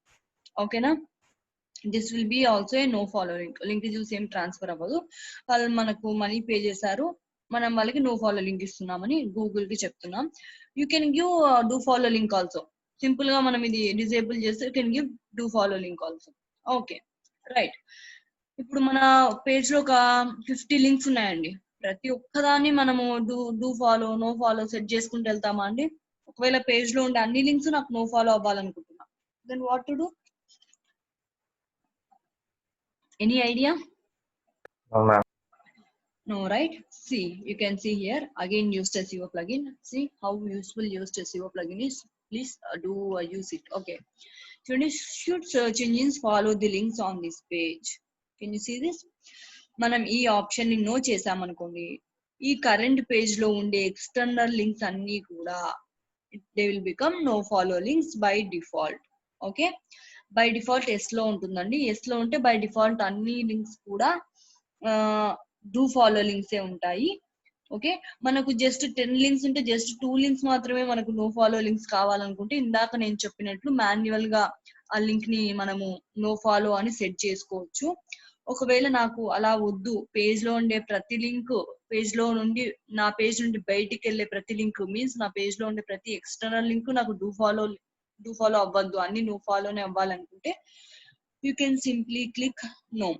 A: ఓకేనా, this will be also a no follow link. Link చూసి ఏం ట్రాన్స్ఫర్ అవ్వదు, వాళ్ళు మనకు మనీ పే చేశారు, మనం వాళ్ళకి నో ఫాలో లింక్ ఇస్తున్నామని గూగుల్ కి చెప్తున్నాం. You can give do follow link also. Simple గా మనం ఇది డిజేబుల్ చేస్తే you can give do follow link also. Okay, right. ఇప్పుడు మన పేజ్ లో ఒక 50 లింక్స్ ఉన్నాయండి. ప్రతి ఒక్కదాన్ని మనము do follow no follow set చేసుకుంటూ వెళ్తామా అండి? ఒకవేళ పేజ్ లో ఉండే అన్ని లింక్స్ నాకు నో ఫాలో అవ్వాలనుకుంటున్నా, then what to do? Any idea?
C: No, ma'am.
A: No, right? See, you can see here again used SEO plugin. See how useful used SEO plugin is. Please do use it. Okay. Should search engines follow the links on this page? Can you see this? మనం ఈ option ని no చేసామనుకోండి, ఈ current page లో ఉండే external links అన్ని కూడా they will become no follow links by default. Okay, by default yes లో ఉంటుందండి. ఎస్ లో ఉంటే బై డిఫాల్ట్ అన్ని లింక్స్ కూడా డూ ఫాలో లింక్స్ ఏ ఉంటాయి. ఓకే, మనకు జస్ట్ 10 లింక్స్ ఉంటే జస్ట్ 2 లింక్స్ మాత్రమే మనకు నో ఫాలో లింక్స్ కావాలనుకుంటే ఇందాక నేను చెప్పినట్లు మాన్యువల్ గా ఆ లింక్ ని మనము నో ఫాలో అని సెట్ చేసుకోవచ్చు. ఒకవేళ నాకు అలా వద్దు, పేజ్ లో ఉండే ప్రతి లింక్, పేజ్ లో నుండి నా పేజ్ నుండి బయటికి వెళ్ళే ప్రతి లింక్, మీన్స్ నా పేజ్ లో ఉండే ప్రతి ఎక్స్టర్నల్ లింక్ నాకు డూ ఫాలో అవ్వద్దు, అన్ని నో ఫాలోనే అవ్వాలనుకుంటే you can simply click no.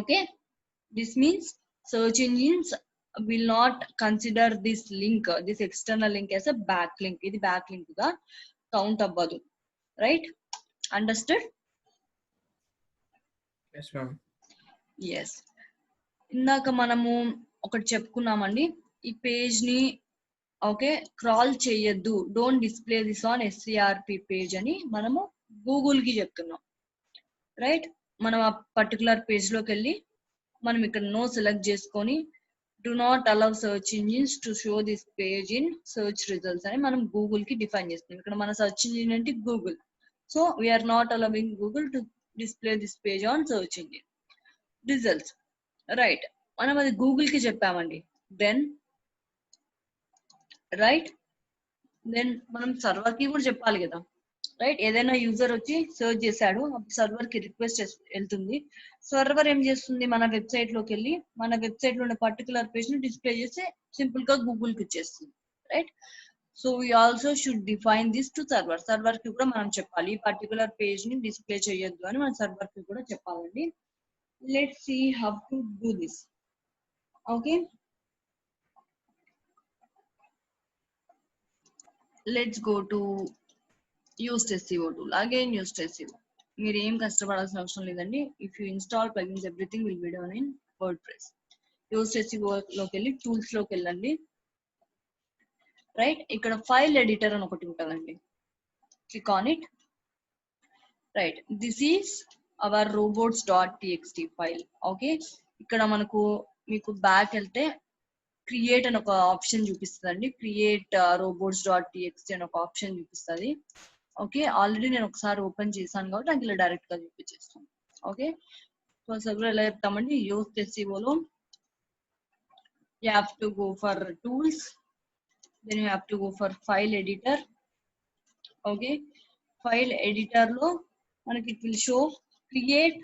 A: Okay, this means search engines will not consider this link, this external link as a backlink. ఇది backlink గా కౌంట్ అవ్వదు. Right, understood?
B: Yes, ma'am.
A: Yes, ఇందాక మనము ఒకటి చెప్పుకున్నామండి, ఈ పేజ్ ని ఓకే క్రాల్ చేయొద్దు, don't display this on SCRP page అని మనము గూగుల్ కి చెప్తున్నాం. రైట్, మనం ఆ పర్టికులర్ పేజ్ లోకి వెళ్ళి మనం ఇక్కడ నో సెలెక్ట్ చేసుకొని do not allow search engines to show this page in search results అని మనం గూగుల్ కి డిఫైన్ చేస్తున్నాం. ఇక్కడ మన సర్చ్ ఇంజిన్ అంటే Google. So we're not allowing Google to display this page on search engine results. Right, మనం అది Google కి చెప్పామండి. దెన్ రైట్, దెన్ మనం సర్వర్ కి కూడా చెప్పాలి కదా. రైట్, ఏదైనా యూజర్ వచ్చి సర్చ్ చేశాడు, సర్వర్ కి రిక్వెస్ట్ వెళ్తుంది. సర్వర్ ఏం చేస్తుంది, మన వెబ్సైట్ లోకి వెళ్ళి మన వెబ్సైట్ లో ఉన్న పర్టికులర్ పేజ్ ని డిస్ప్లే చేసి సింపుల్ గా గూగుల్ కి ఇచ్చేస్తుంది. Right, so we also should define this to server. Server కి కూడా మనం చెప్పాలి ఈ పర్టికులర్ పేజ్ ని డిస్ప్లే చేయొద్దు అని మన సర్వర్ కి కూడా చెప్పాలండి. Let's see how to do this. Okay, let's go to used SEO tool. Again used SEO. మీరు ఏం కష్టపడాల్సిన అవసరం లేదండి. If you install plugins everything will be done in WordPress. Used SEO లోకి వెళ్ళి టూల్స్ లోకి వెళ్ళండి. రైట్, ఇక్కడ ఫైల్ ఎడిటర్ అని ఒకటి ఉంటుందండి, click on it. Right, this is our robots.txt file. Okay, ఇక్కడ మీకు బ్యాక్ వెళ్తే క్రియేట్ అని ఒక ఆప్షన్ చూపిస్తుందండి. క్రియేట్ robots.txt అని ఒక ఆప్షన్ చూపిస్తుంది. ఓకే, ఆల్రెడీ నేను ఒకసారి ఓపెన్ చేశాను కాబట్టి నాకు ఇలా డైరెక్ట్ గా చూపించేస్తాను. ఓకే, సో సర్వర్ ఎలా చెప్తామండి, యూస్డ్ SEO లో you have to go for tools, then you have to go for file editor. Okay, file editor లో మనకి it will show create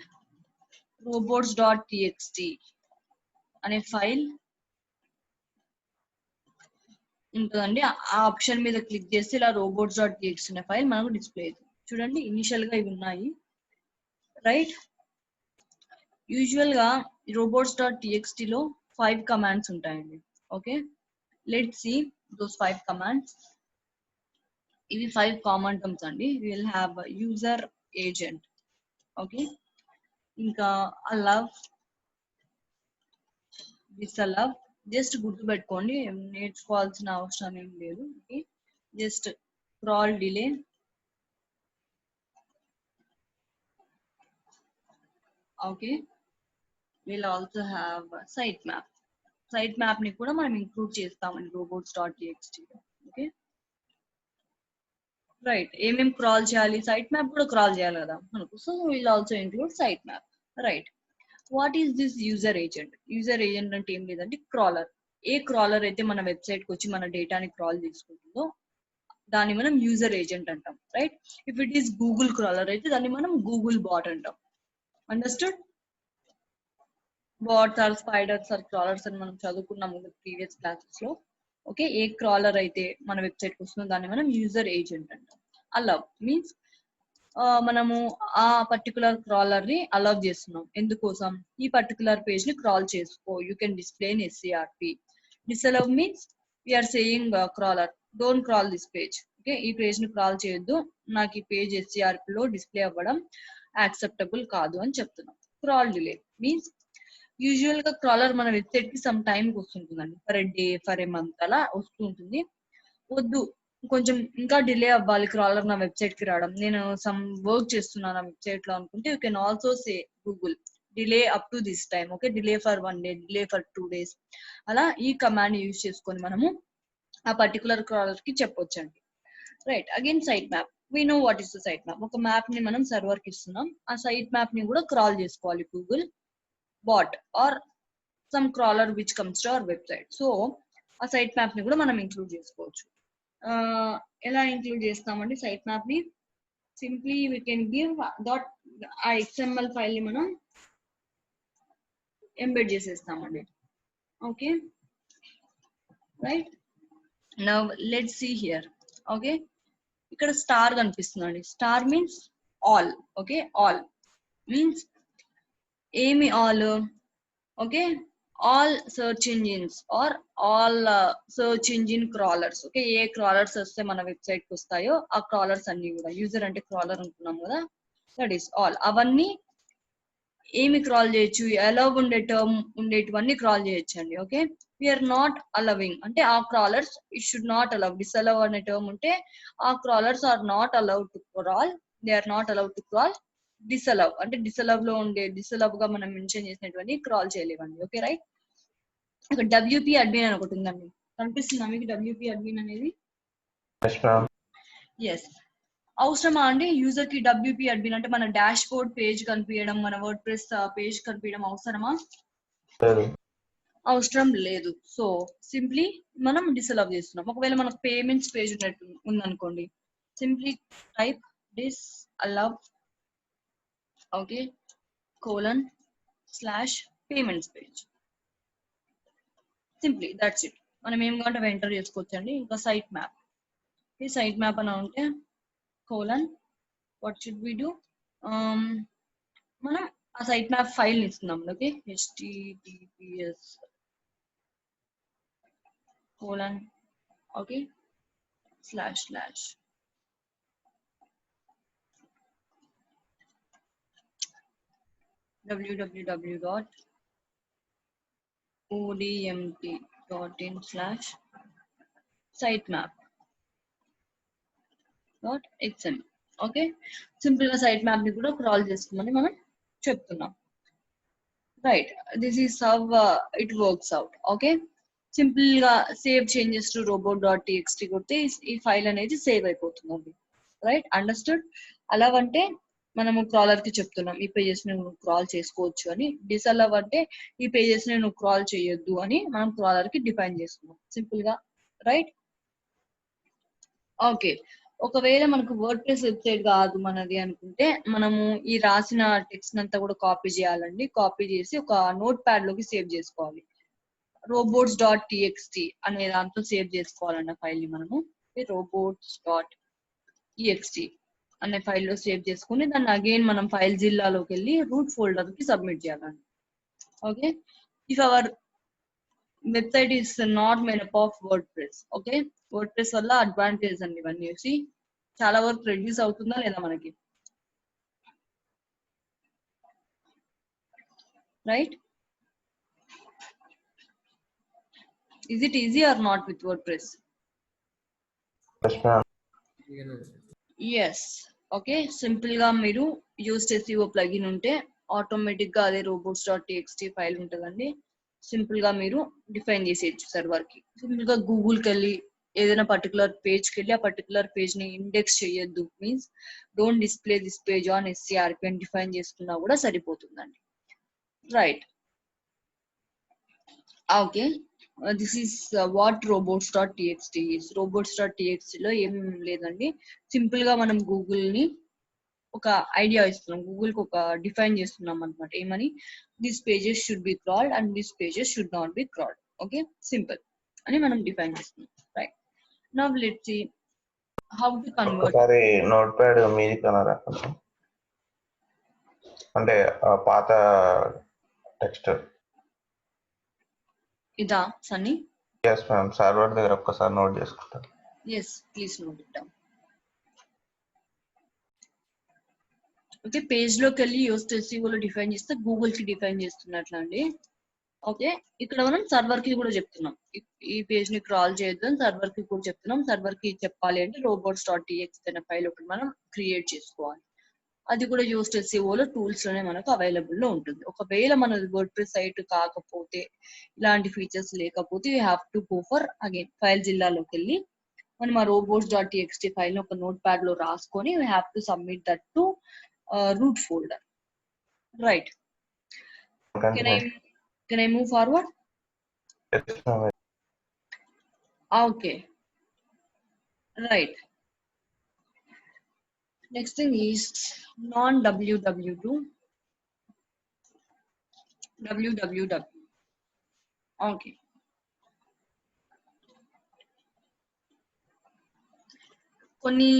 A: robots.txt అనే ఫైల్ ఉంటుందండి. ఆ ఆప్షన్ మీద క్లిక్ చేస్తే ఇలా robots.txt అనే ఫైల్ మనకు డిస్ప్లే అవుతుంది. చూడండి ఇనిషియల్ గా ఇవి ఉన్నాయి, రైట్. యూజువల్ గా robots.txt లో 5 కమాండ్స్ ఉంటాయండి. Okay, let's see those 5 commands. ఇవి 5 కామన్ టర్మ్స్ అండి. Will have user agent, okay, ఇంకా allow, disallow. జస్ట్ గుర్తు పెట్టుకోండి, నేర్చుకోవాల్సిన అవసరం ఏం లేదు. ఓకే, just crawl delay, okay. Will also have site map. Site map ని కూడా మనం ఇంక్లూడ్ చేస్తామండి robots.txt. Okay, right. ఏమేం క్రాల్ చేయాలి, సైట్ మ్యాప్ కూడా క్రాల్ చేయాలి కదా మనకు. So will also include site map, right. What is this user agent? User agent అంటే ఏం లేదంటే క్రాలర్. ఏ క్రాలర్ అయితే మన వెబ్సైట్ కి వచ్చి మన డేటాని క్రాల్ చేసుకుంటుందో దాన్ని మనం యూజర్ ఏజెంట్ అంటాం, right. If it is Google crawler అయితే దాన్ని మనం గూగుల్ బాట్ అంటాం. Understood? Bots or spiders or crawlers అని మనం చదువుకున్నాము ప్రీవియస్ క్లాసెస్ లో. ఓకే, ఏ క్రాలర్ అయితే మన వెబ్సైట్ కి వస్తుందో దాన్ని మనం యూజర్ ఏజెంట్ అంటాం. అలౌ మీన్స్ మనము ఆ పర్టికులర్ క్రాలర్ ని అలౌ చేస్తున్నాం. ఎందుకోసం? ఈ పర్టికులర్ పేజ్ ని క్రాల్ చేసుకో, you can display in SCRP. Disallow means we are saying crawler don't crawl this page. Okay, ఈ పేజ్ ని క్రాల్ చేయొద్దు, నాకు ఈ పేజ్ SCRP లో డిస్ప్లే అవ్వడం యాక్సెప్టబుల్ కాదు అని చెప్తున్నాం. క్రాల్ డిలే మీన్స్ యూజువల్ గా క్రాలర్ మన వెబ్సైట్ కి సమ్ టైం వస్తుంటుందండి, for a day, for a month అలా వస్తుంటుంది. వద్దు, కొంచెం ఇంకా డిలే అవ్వాలి క్రాలర్ నా వెబ్సైట్ కి రావడం, నేను సమ్ వర్క్ చేస్తున్నాను నా వెబ్సైట్ లో అనుకుంటే you can also say Google delay up to this time. Okay, delay for 1 day, delay for 2 days. అలా ఈ కమాండ్ యూజ్ చేసుకొని మనము ఆ పర్టికులర్ క్రాలర్ కి చెప్పొచ్చండి, right. Again site map. We know what is the site map. ఒక map ని మనం సర్వర్ కి ఇస్తున్నాం, ఆ సైట్ మ్యాప్ ని కూడా క్రాల్ చేసుకోవాలి Google bot or some crawler which comes to our website. So ఆ సైట్ మ్యాప్ ని కూడా మనం ఇంక్లూడ్ చేసుకోవచ్చు. ఎలా ఇంక్లూడ్ చేస్తామండి సైట్ మ్యాప్ ని? Simply we can give dot uh XML file ని మనం ఎంబెడ్ చేసేస్తామండి. Okay, right. Now let's see here. Okay, ఇక్కడ స్టార్ కనిపిస్తుందండి. Star means all. Okay, all means ఏమి all? Okay, all search engines or all search engine crawlers. Okay, A crawlers వస్తే మన website కి వస్తాయో ఆ క్రాలర్స్ అన్ని కూడా, యూజర్ అంటే క్రాలర్ అనుకున్నాం కదా, దట్ ఈస్ ఆల్. అవన్నీ ఏమి క్రాల్ చేయొచ్చు? అలౌ ఉండే టర్మ్ ఉండేటివన్నీ క్రాల్ చేయొచ్చు అండి. ఓకే, వీఆర్ నాట్ అలవింగ్ అంటే ఆ crawlers it should not allow. Disallow అనే టర్మ్ ఉంటే ఆ crawlers are not allowed to crawl, they are not allowed to crawl. Disallow అంటే డిసలౌ లో ఉండే, డిసలౌ గా మనం మెన్షన్ చేసినటువంటి క్రాల్ చేయలేవండి. Okay, right. ఇక్కడ WP అడ్మిన్ అని ఒకటి ఉందండి, కనిపిస్తుందా మీకు WP అడ్మిన్ అనేది?
C: Yes, ma'am.
A: ఎస్. అవసరమా అండి యూజర్ కి WP అడ్మిన్? అంటే మన డాష్ బోర్డ్ పేజ్ కనిపించడం, మన వర్డ్ ప్రెస్ పేజ్ కనిపించడం అవసరమా?
C: లేదు.
A: అవసరం లేదు. సో సింప్లీ మనం డిసలౌ చేస్తున్నాం. ఒకవేళ మనకు పేమెంట్స్ పేజ్ ఉన్నట్టు ఉందనుకోండి, simply type డిసలౌ, okay, :/payments page. Simply that's it. మనం ఏం కావాలంటే అవి ఎంటర్ చేసుకోవచ్చు అండి. ఇంకా సైట్ మ్యాప్. ఈ సైట్ మ్యాప్ అని ఉంటే వాట్ షుడ్ వి డూ? మనం ఆ సైట్ మ్యాప్ ఫైల్ ఇస్తున్నాం. Okay, https okay // www.odmt.in/sitemap.xml. Okay, simple గా సైట్ మ్యాప్ ని కూడా క్రాల్ చేస్తుందని మనం చెప్తున్నాం, right. This is how it works out. Okay, simple గా సేవ్ చేంజెస్ టు robot.txt కొడితే ఈ ఫైల్ అనేది సేవ్ అయిపోతుందండి, రైట్. అండర్స్టూడ్? అలా అంటే మనము క్రాలర్ కి చెప్తున్నాం ఈ పేజెస్ ని నువ్వు క్రాల్ చేసుకోవచ్చు అని. డిసలౌ అంటే ఈ పేజెస్ ని నువ్వు క్రాల్ చేయొద్దు అని మనం క్రాలర్ కి డిఫైన్ చేస్తున్నాం సింపుల్ గా, రైట్. ఓకే, ఒకవేళ మనకు వర్డ్ ప్రెస్ వెబ్సైట్ కాదు మనది అనుకుంటే మనము ఈ రాసిన టెక్స్ట్ అంతా కూడా కాపీ చేయాలండి. కాపీ చేసి ఒక నోట్ ప్యాడ్ లోకి సేవ్ చేసుకోవాలి. robots.txt అనే దాంట్లో సేవ్ చేసుకోవాలన్న ఫైల్ ని మనము robots.txt అనే ఫైల్ లో సేవ్ చేసుకుని దాన్ని అగైన్ మనం ఫైల్ జిల్లాలోకి వెళ్ళి రూట్ ఫోల్డర్ కి సబ్మిట్ చేయాలండి. Okay, if our website is not made up of word press. Okay, word press వల్ల అడ్వాంటేజ్ అండి ఇవన్నీ చూసి చాలా వరకు రెడ్యూస్ అవుతుందా లేదా మనకి, right? Is it easy or not with WordPress?
C: Yes, ma'am.
A: Yes. Okay, simple గా మీరు యూస్ SEO ప్లగిన్ ఉంటే ఆటోమేటిక్ గా అదే robots.txt ఫైల్ ఉంటుందండి. సింపుల్ గా మీరు డిఫైన్ చేసేయచ్చు సర్వర్ కి. సింపుల్ గా గూగుల్ కి వెళ్ళి ఏదైనా పర్టికులర్ పేజ్ కి వెళ్ళి ఆ పర్టికులర్ పేజ్ ని ఇండెక్స్ చేయొద్దు, means don't display this page on SCRP అని డిఫైన్ చేసుకున్నా కూడా సరిపోతుందండి. Right, okay. This is what robots.txt is. robots.txt లో ఏం లేదండి, సింపుల్ గా మనం గూగుల్ ని ఒక ఐడియా ఇస్తున్నాం, గూగుల్ కి ఒక డిఫైన్ చేస్తున్నాం అనమాట. ఏమని, this pages should be crawled and this pages should not be crawled. Okay, simple అని మనం డిఫైన్ చేస్తున్నాం. Right, now let's see how to convert.
C: ఒకసారి నోట్ ప్యాడ్ మీది కలరా అంటే పాత టెక్స్ట్
A: ఇదా సన్నీ?
C: ఎస్ మ్యామ్, సర్వర్ దగ్గర ఒక్కసారి నోట్ చేసుకుంటాను.
A: Yes, please note it down. Okay, page లోకి వెళ్ళి యూస్ SEO లో డిఫైన్ చేస్తే గూగుల్ కి డిఫైన్ చేస్తున్నట్లు అండి. ఓకే, ఇక్కడ మనం సర్వర్ కి కూడా చెప్తున్నాం, ఈ పేజ్ ని క్రాల్ చేయొద్దు అని సర్వర్ కి కూడా చెప్తున్నాం. సర్వర్ కి చెప్పాలి అంటే robots.txt అనే ఫైల్ ఒకటి మనం క్రియేట్ చేసుకోవాలి. అది కూడా యూస్ SEO లో టూల్స్ లోనే మనకు అవైలబుల్ లో ఉంటుంది. ఒకవేళ మన వర్డ్ ప్రెస్ సైట్ కాకపోతే, ఇలాంటి ఫీచర్స్ లేకపోతే you have to go for again file జిల్లాలోకి వెళ్ళి మనం ఆ robots.txt ఫైల్ ని ఒక నోట్ ప్యాడ్ లో రాసుకొని you have to submit that to root folder. Right, can I move forward? Okay, right. Next thing is non-www to www. Okay, కొన్ని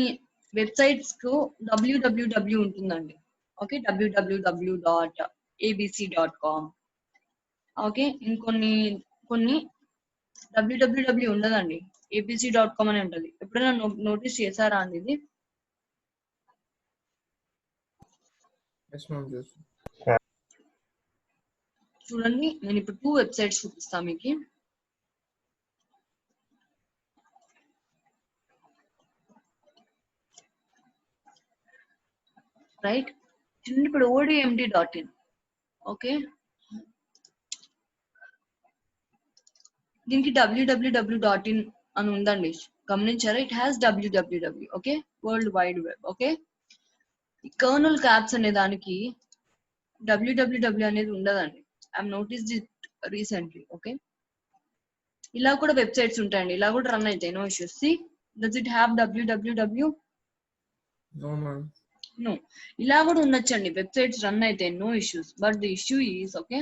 A: websites కు www ఉంటుందండి. Okay, www.abc.com. ఓకే, ఇంకొన్ని www ఉండదండి, abc.com అని ఉంటది. ఎప్పుడైనా నోటీస్ చేశారా అండి ఇది? చూడండి, నేను ఇప్పుడు 2 వెబ్సైట్స్ చూపిస్తాను మీకు. రైట్, ఇప్పుడు odmd.in. ఓకే, దీనికి www.in అని ఉందండి, గమనించారా? It has www. Okay, world wide web. Okay, ఈ కర్నల్ క్యాప్స్ అనే దానికి www అనేది ఉండదండి. I noticed it recently. Okay, ఇలా కూడా వెబ్సైట్స్ ఉంటాయండి, ఇలా కూడా రన్ అవుతాయి, no issues. See, does it have www? No. ఇలా కూడా ఉండొచ్చండి, వెబ్సైట్స్ రన్ అయితే, no issues. But the issue is, okay,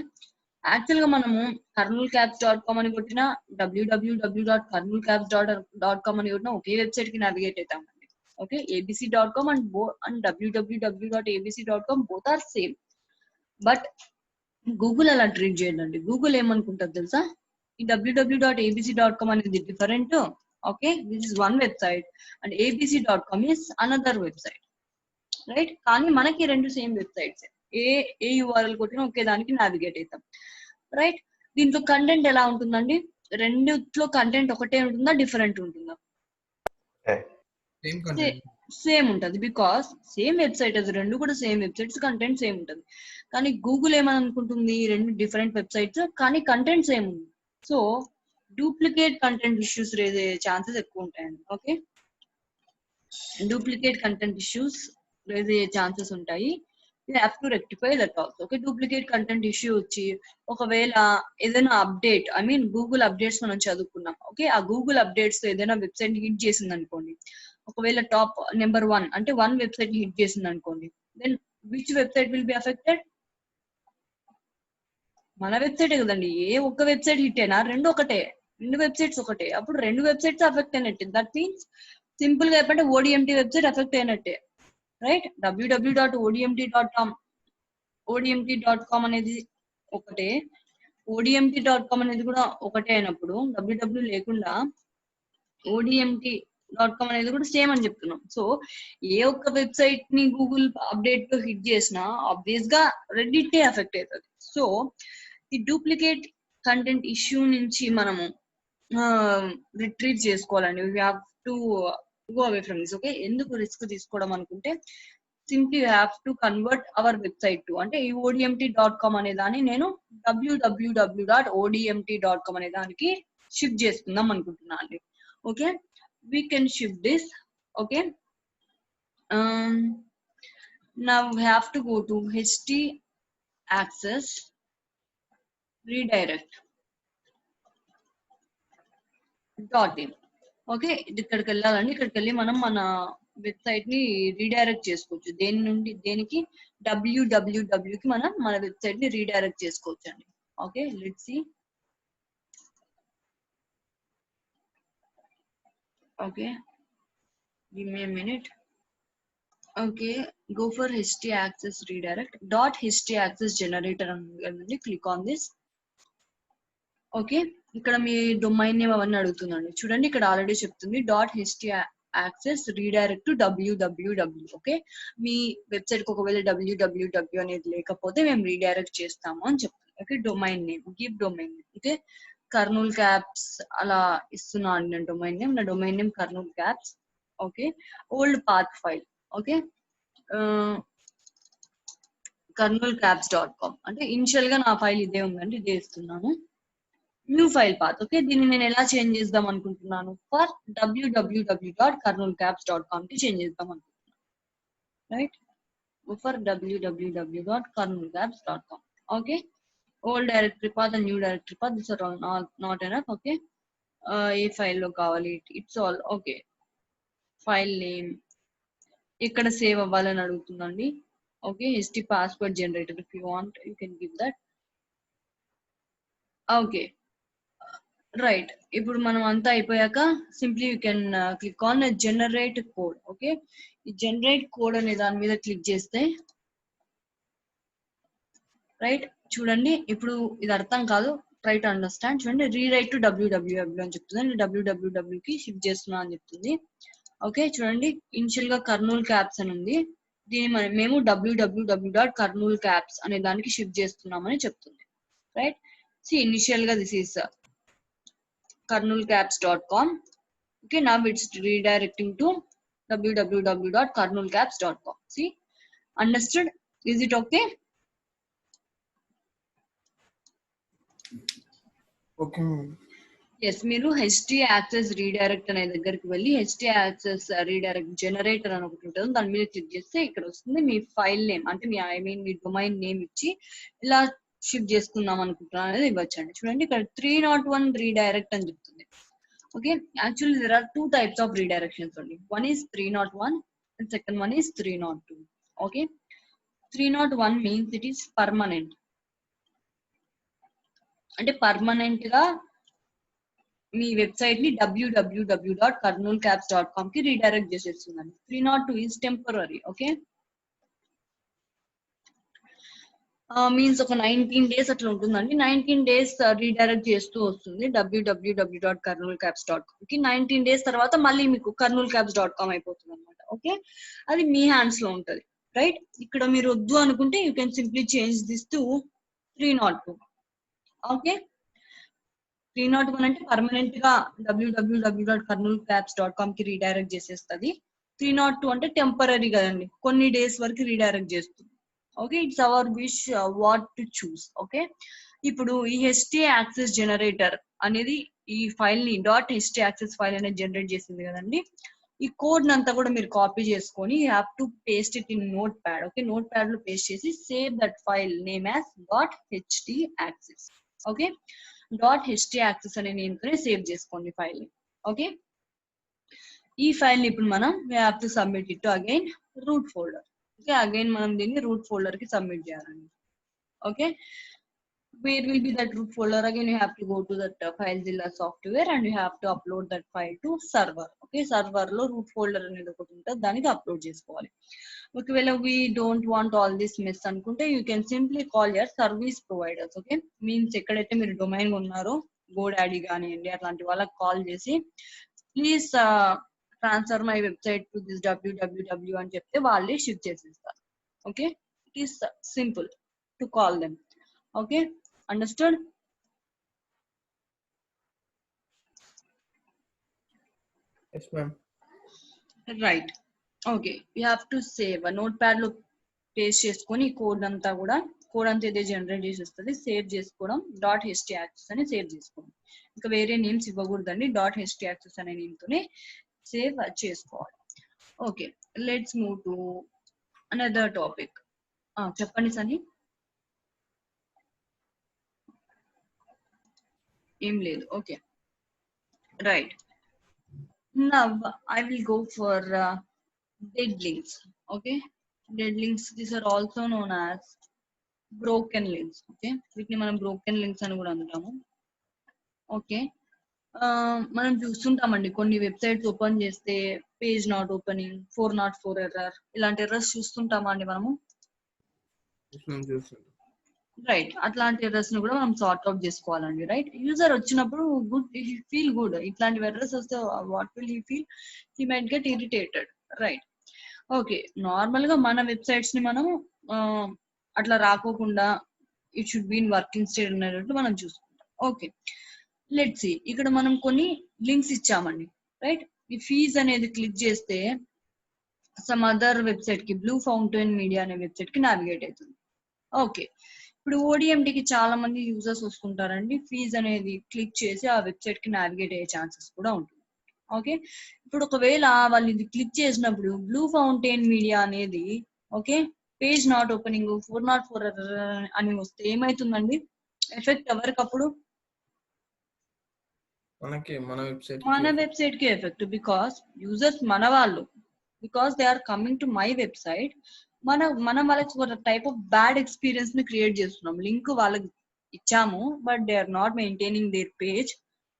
A: actual గా మనము kernelcaps.com అని కొట్టినా www.kernelcaps.com అని కొట్టినా ఒకే వెబ్సైట్ కి నావిగేట్ అవుతామండి. Okay, abc.com and www.abc.com both are same. But Google అలా ట్రీట్ చేయండి. గూగుల్ ఏమనుకుంటుంది తెలుసా, ఈ www.abc.com అనేది different. Okay, this is one website and abc.com is another website. Right, కానీ మనకి రెండు సేమ్ వెబ్సైట్స్, ఏ URL కొట్టినా ఒకే దానికి నావిగేట్ అవుతాం. రైట్, దీంట్లో కంటెంట్ ఎలా ఉంటుందండి? రెండిట్లో కంటెంట్ ఒకటే ఉంటుందా, డిఫరెంట్ ఉంటుందా? సేమ్ ఉంటుంది, బికాస్ సేమ్ వెబ్సైట్, అది రెండు కూడా సేమ్ వెబ్సైట్స్, కంటెంట్ సేమ్ ఉంటుంది. కానీ గూగుల్ ఏమని అనుకుంటుంది, రెండు డిఫరెంట్ వెబ్సైట్స్ కానీ కంటెంట్ సేమ్ ఉంది. So duplicate content issues raise chances ఎక్కువ ఉంటాయండి. Okay, duplicate content issues raise అయ్యే ఛాన్సెస్ ఉంటాయి. You have to rectify that also. Okay, duplicate content issue వచ్చి ఒకవేళ ఏదైనా అప్డేట్, గూగుల్ అప్డేట్స్ మనం చదువుకున్నాం. ఓకే, ఆ గూగుల్ అప్డేట్స్ ఏదైనా వెబ్సైట్ హిట్ చేసింది అనుకోండి, ఒకవేళ టాప్ నెంబర్ 1 అంటే 1 వెబ్సైట్ హిట్ చేసింది అనుకోండి, then which website will be affected? మన వెబ్సైట్ కదండి. ఏ ఒక్క వెబ్సైట్ హిట్ అయినా రెండు ఒకటే, రెండు వెబ్సైట్స్ ఒకటే, అప్పుడు రెండు వెబ్సైట్స్ అఫెక్ట్ అయినట్టే. దట్ మీన్స్ సింపుల్ గా చెప్పంటే ఓడిఎంటి వెబ్సైట్ అఫెక్ట్ అయినట్టే, రైట్? www.odmt.com odmt.com అనేది ఒకటే, odmt.com అనేది కూడా ఒకటే అయినప్పుడు www లేకుండా odmt.com అనేది కూడా సేమ్ అని చెప్తున్నాం. సో ఏ ఒక్క వెబ్సైట్ ని గూగుల్ అప్డేట్ తో హిట్ చేసినా ఆబ్వియస్ గా రెడ్డిట్ ఎఫెక్ట్ అవుతుంది. సో ఈ డూప్లికేట్ కంటెంట్ ఇష్యూ నుంచి మనము రిట్రీవ్ చేసుకోవాలండి. We have to go away from this. Okay, ఎందుకు రిస్క్ తీసుకోవడం అనుకుంటే, simply you have to convert our website to, అంటే ఈ odmt.com అనే దాన్ని నేను www.odmt.com అనే దానికి షిఫ్ట్ చేసుకుందాం అనుకుంటున్నా అండి. Okay, we can shift this. Okay, now we have to go to htaccess redirect .in. Okay, ఇక్కడికి వెళ్ళాలండి. ఇక్కడికి వెళ్ళి మనం మన వెబ్సైట్ ని రీడైరెక్ట్ చేసుకోవచ్చు. దేని నుండి దేనికి? www కి మనం మన వెబ్సైట్ ని రీడైరెక్ట్ చేసుకోవచ్చు అండి. Okay, let's see. Okay, give me a minute. Okay, go for htaccess redirect .htaccess generator and click on this. Okay, ఇక్కడ మీ డొమైన్ నేమ్ అవన్నీ అడుగుతుందండి. చూడండి, ఇక్కడ ఆల్రెడీ చెప్తుంది .htaccess redirect to www. Okay, me website కి ఒకవేళ www అనేది లేకపోతే మేము రీడైరెక్ట్ చేస్తాము అని చెప్తుంది. Okay, domain name, give domain name. Okay, Kurnool caps అలా ఇస్తున్నాను నేను డొమైన్ నేమ్. నా domain name Kurnool caps. Okay, old path file. Okay, karnulcaps.com అంటే ఇనిషియల్ గా నా ఫైల్ ఇదే ఉందండి, ఇదే ఇస్తున్నాను. New file path. ఓకే, దీన్ని నేను ఎలా చేంజ్ చేద్దాం అనుకుంటున్నాను? ఫర్ www.karnulcaps.com కి చేంజ్ చేద్దాం అనుకుంటున్నాను, right? For www.karnulcaps.com. Okay, old directory path and new directory path, this are not enough. Okay, ఏ ఫైల్లో కావాలి? It's all. Okay, file name ఇక్కడ సేవ్ అవ్వాలని అడుగుతుందండి. Okay, ht password generator, if you want you can give that. Okay, right. ఇప్పుడు మనం అంతా అయిపోయాక simply you can click on generate code. Okay, ఈ జనరేట్ కోడ్ అనే దాని మీద క్లిక్ చేస్తే, రైట్, చూడండి ఇప్పుడు ఇది అర్థం కాదు, ట్రై టు అండర్స్టాండ్. చూడండి, రీరైట్ టు www అని చెప్తుంది, www కి షిఫ్ట్ చేస్తున్నా అని చెప్తుంది. ఓకే, చూడండి, ఇనిషియల్ గా కర్నూల్ క్యాప్స్ అని ఉంది, దీన్ని మేము www.karnulcaps అనే దానికి షిఫ్ట్ చేస్తున్నామని చెప్తుంది, రైట్? సి ఇనిషియల్ గా this is karnulcaps.com. okay, now it's redirecting to www.karnulcaps.com. see, understood? Is it okay?
B: Okay.
A: yes, మీరు htaccess redirect అనే దగ్గరికి వెళ్ళి htaccess redirect generator అని ఒకటి ఉంటుంది, దాని మీద క్లిక్ చేస్తే ఇక్కడ వస్తుంది మీ ఫైల్ నేమ్, అంటే మీ మీ డొమైన్ నేమ్ ఇచ్చి ఇలా షిఫ్ట్ చేసుకుందాం అనుకుంటున్నాను అనేది ఇవ్వచ్చండి. చూడండి, ఇక్కడ 301 redirect అని చెప్తుంది. Okay, actually there are two types of redirections only. One is 301 and second one is 302. okay, 301 means it is permanent, అంటే పర్మనెంట్ గా మీ వెబ్సైట్ ని www.karnulcaps.com కి రీడైరెక్ట్ చేసేస్తుందండి. 302 is temporary. ఓకే, మీన్స్ ఒక 19 days అట్లా ఉంటుందండి. 19 days రీడైరెక్ట్ చేస్తూ వస్తుంది www.karnulcaps.com కి. 19 days తర్వాత మళ్ళీ మీకు karnulcaps.com అయిపోతుంది అనమాట. ఓకే, అది మీ హ్యాండ్స్ లో ఉంటది, రైట్? ఇక్కడ మీరు వద్దు అనుకుంటే you can simply change this to 302. Okay, 301 అంటే పర్మనెంట్ గా www.karnulcaps.com కి రీడైరెక్ట్ చేసేస్తుంది. 302 అంటే టెంపరీ కదండి, కొన్ని డేస్ వరకు రీడైరెక్ట్ చేస్తుంది. Okay, it's our wish what to choose. Okay, ఇప్పుడు ఈ htaccess జనరేటర్ అనేది ఈ ఫైల్ ని .htaccess ఫైల్ అనేది జనరేట్ చేసింది కదండి, ఈ కోడ్ అంతా కూడా మీరు కాపీ చేసుకొని you have to paste it in notepad. Okay, notepad లో పేస్ట్ చేసి save that file name as .htaccess. Okay, .htaccess అనే నేమ్ తోనే సేవ్ చేసుకోండి ఫైల్ ని. ఓకే, ఈ ఫైల్ ని ఇప్పుడు మనం we have to submit it to again root folder. Okay, again మనం దీన్ని రూట్ ఫోల్డర్ కి సబ్మిట్ చేయాలండి. Okay, where will be that root folder? Again you have to go to that FileZilla software and you have to upload that file to server. Okay, server లో root folder అనేది ఒకటి ఉంటుంది, దానికి upload చేసుకోవాలి. ఒకవేళ we don't want all this mess అనుకుంటే you can simply call your service providers. Okay, means ఎక్కడైతే మీరు డొమైన్ ఉన్నారో GoDaddy కానివ్వండి అట్లాంటి వాళ్ళకి కాల్ చేసి please transfer my website to this www అని చెప్తే వాళ్ళే షిఫ్ట్ చేసేస్తారు. Okay, it is simple to call them. Okay, understood?
B: Yes, ma'am.
A: Right. Okay, you have to save a notepad లో పేస్ట్ చేసుకొని కోడ్ అంతా ఇదే జనరేట్ చేసి వస్తుంది. సేవ్ చేసుకోవడం .htaccess అని సేవ్ చేసుకోవడం. ఇంకా వేరే నేమ్స్ ఇవ్వకూడదండి, .htaccess అనే నేమ్ తోనే సేవ్ చేసుకోవాలి. Okay, let's move to another topic. చెప్పండి సని. ఏం లేదు. Okay, right. Now I will go for dead links. Okay, dead links, these are also known as broken links. Okay, వీటిని మనం బ్రోకెన్ లింక్స్ అని కూడా అంటాము. ఓకే, మనం చూస్తుంటామండి కొన్ని వెబ్సైట్స్ ఓపెన్ చేస్తే పేజ్ నాట్ ఓపెనింగ్, 404 ఎర్రర్, ఇలాంటి ఎర్రర్స్ చూస్తుంటామా అండి మనము. రైట్, అట్లాంటి ఎర్రర్స్ ని కూడా మనం సార్ట్ అవుట్ చేసుకోవాలండి. రైట్, యూజర్ వచ్చినప్పుడు గుడ్ ఫీల్ గుడ్, ఇట్లాంటి ఎర్రర్స్ వస్తే what will he feel? He might get irritated. Right, okay, normal గా మన వెబ్సైట్స్ ని మనం అట్లా రాకోకుండా it should be in working state అనేటట్టు మనం చూసుకుంటాం. ఓకే, లెట్స్ సీ, ఇక్కడ మనం కొన్ని లింక్స్ ఇచ్చామండి. రైట్, ఈ ఫీజ్ అనేది క్లిక్ చేస్తే సమ్ అదర్ వెబ్సైట్ కి బ్లూ ఫౌంటైన్ మీడియా అనే వెబ్సైట్ కి నావిగేట్ అవుతుంది. ఓకే, ఇప్పుడు ODMT కి చాలా మంది యూజర్స్ వస్తుంటారండి, ఫీజ్ అనేది క్లిక్ చేసి ఆ వెబ్సైట్ కి నావిగేట్ అయ్యే ఛాన్సెస్ కూడా ఉంటుంది. ఓకే, ఇప్పుడు ఒకవేళ వాళ్ళు ఇది క్లిక్ చేసినప్పుడు బ్లూ ఫౌంటైన్ మీడియా అనేది ఓకే పేజ్ నాట్ ఓపెనింగ్ 404 అని వస్తే ఏమైతుందండి? ఎఫెక్ట్ ఎవరికప్పుడు? మన వెబ్సైట్ కి ఎఫెక్ట్, బికాస్ యూజర్స్ మన వాళ్ళు, because they are coming to my website. మనం వాళ్ళకి ఒక టైప్ ఆఫ్ బ్యాడ్ ఎక్స్పీరియన్స్ ని క్రియేట్ చేస్తున్నాం. లింక్ వాళ్ళకి ఇచ్చాము but they are not maintaining their page.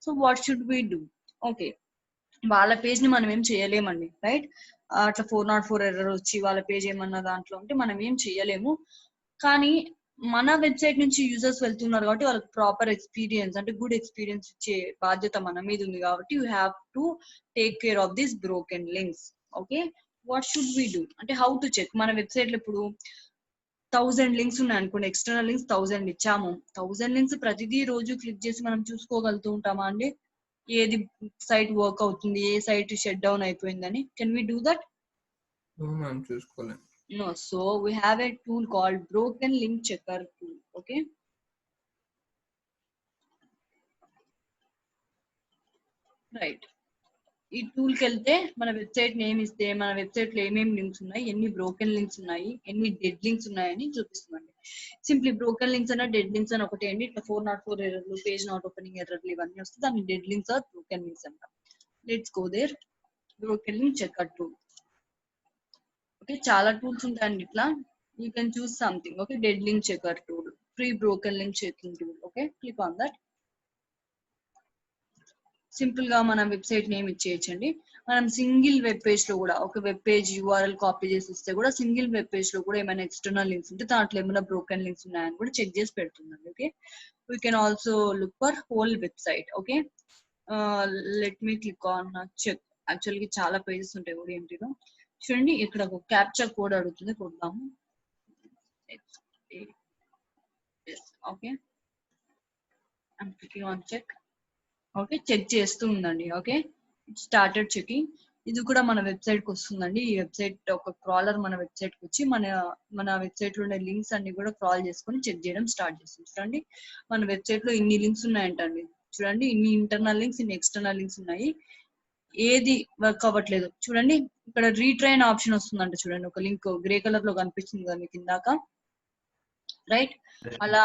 A: So what should we do? Okay, వాళ్ళ పేజ్ ని మనం ఏం చేయలేమండి. రైట్, అట్లా 404 ఎర్రర్ వచ్చి వాళ్ళ పేజ్ ఏమన్నా దాంట్లో ఉంటే మనం ఏం చేయలేము. కానీ మన వెబ్సైట్ నుంచి యూజర్స్ వెళ్తున్నారు కాబట్టి వాళ్ళకి ప్రాపర్ ఎక్స్పీరియన్స్ అంటే గుడ్ ఎక్స్పీరియన్స్ ఇచ్చే బాధ్యత మన మీద ఉంది కాబట్టి you have to take care of this broken links. Okay, what should we do అంటే హౌ టు చెక్? మన వెబ్సైట్ లో ఇప్పుడు 1000 లింక్స్ ఉన్నాయి అనుకోండి, ఎక్స్టర్నల్ లింక్స్ 1000 ఇచ్చాము. 1000 లింక్స్ ప్రతిదీ రోజు క్లిక్ చేసి మనం చూసుకోగలుగుతూ ఉంటామా అండి? ఏది సైట్ వర్క్ అవుతుంది, ఏ సైట్ షట్ డౌన్ అయిపోయిందని? Can we do that?
B: చూసుకోలేం.
A: No, so we have a tool called broken link checker tool. Okay, right, ఈ టూల్ కి వెళ్తే మన వెబ్సైట్ నేమ్ ఇస్తే మన వెబ్సైట్ లో ఏమేమి లింక్స్ ఉన్నాయి, ఎన్ని బ్రోకెన్ లింక్స్ ఉన్నాయి, ఎన్ని డెడ్ లింక్స్ ఉన్నాయని చూపిస్తుందండి. సింప్లీ బ్రోకెన్ లింక్స్ అన్న డెడ్ లింక్స్ అని ఒకటి అండి. ఇట్లా 404 ఎర్రర్లు, పేజ్ నాట్ ఓపెనింగ్ ఎర్రర్లు ఇవన్నీ వస్తే దాన్ని dead links or broken links అంటాం. Let's go there. Broken link checker tool. Okay, చాలా టూల్స్ ఉంటాయండి ఇట్లా. You can choose something. Okay, dead link checker tool, free broken link checking tool. Okay, click on that. Simple గా మన website name ఇచ్చేయచ్చండి. మనం single web page లో కూడా ఒక web page URL copy చేసి ఇస్తే కూడా సింగిల్ వెబ్ పేజ్ లో కూడా ఏమైనా ఎక్స్టర్నల్ లింక్స్ ఉంటే దాంట్లో ఏమైనా బ్రోకెన్ లింక్స్ ఉన్నాయని కూడా చెక్ చేసి పెడుతుందండి. Okay, we can also look for whole website. Okay, let me click on check. యాక్చువల్గా చాలా పేజెస్ ఉంటాయి ODMTలో. చూడండి, ఇక్కడ ఒక క్యాప్చర్ కోడ్ అడుగుతుంది, కొడదాము. Okay, I'm clicking on check. Okay, check చేస్తూ ఉందండి. Okay, started checking. ఇది కూడా మన వెబ్సైట్ కి వస్తుందండి. ఈ వెబ్సైట్ ఒక క్రాలర్ మన వెబ్సైట్ కి వచ్చి మన వెబ్సైట్ లో ఉండే లింక్స్ అన్ని కూడా క్రాల్ చేసుకొని చెక్ చేయడం స్టార్ట్ చేస్తుంది. చూడండి, మన వెబ్సైట్ లో ఇన్ని లింక్స్ ఉన్నాయంటండి. చూడండి, ఇన్ని ఇంటర్నల్ లింక్స్, ఇన్ని ఎక్స్టర్నల్ లింక్స్ ఉన్నాయి. ఏది వర్క్ అవ్వట్లేదు. చూడండి, ఇక్కడ రీట్రైన్ ఆప్షన్ వస్తుందంట. చూడండి, ఒక లింక్ గ్రే కలర్ లో కనిపిస్తుంది కదా మీకు ఇందాక. రైట్, అలా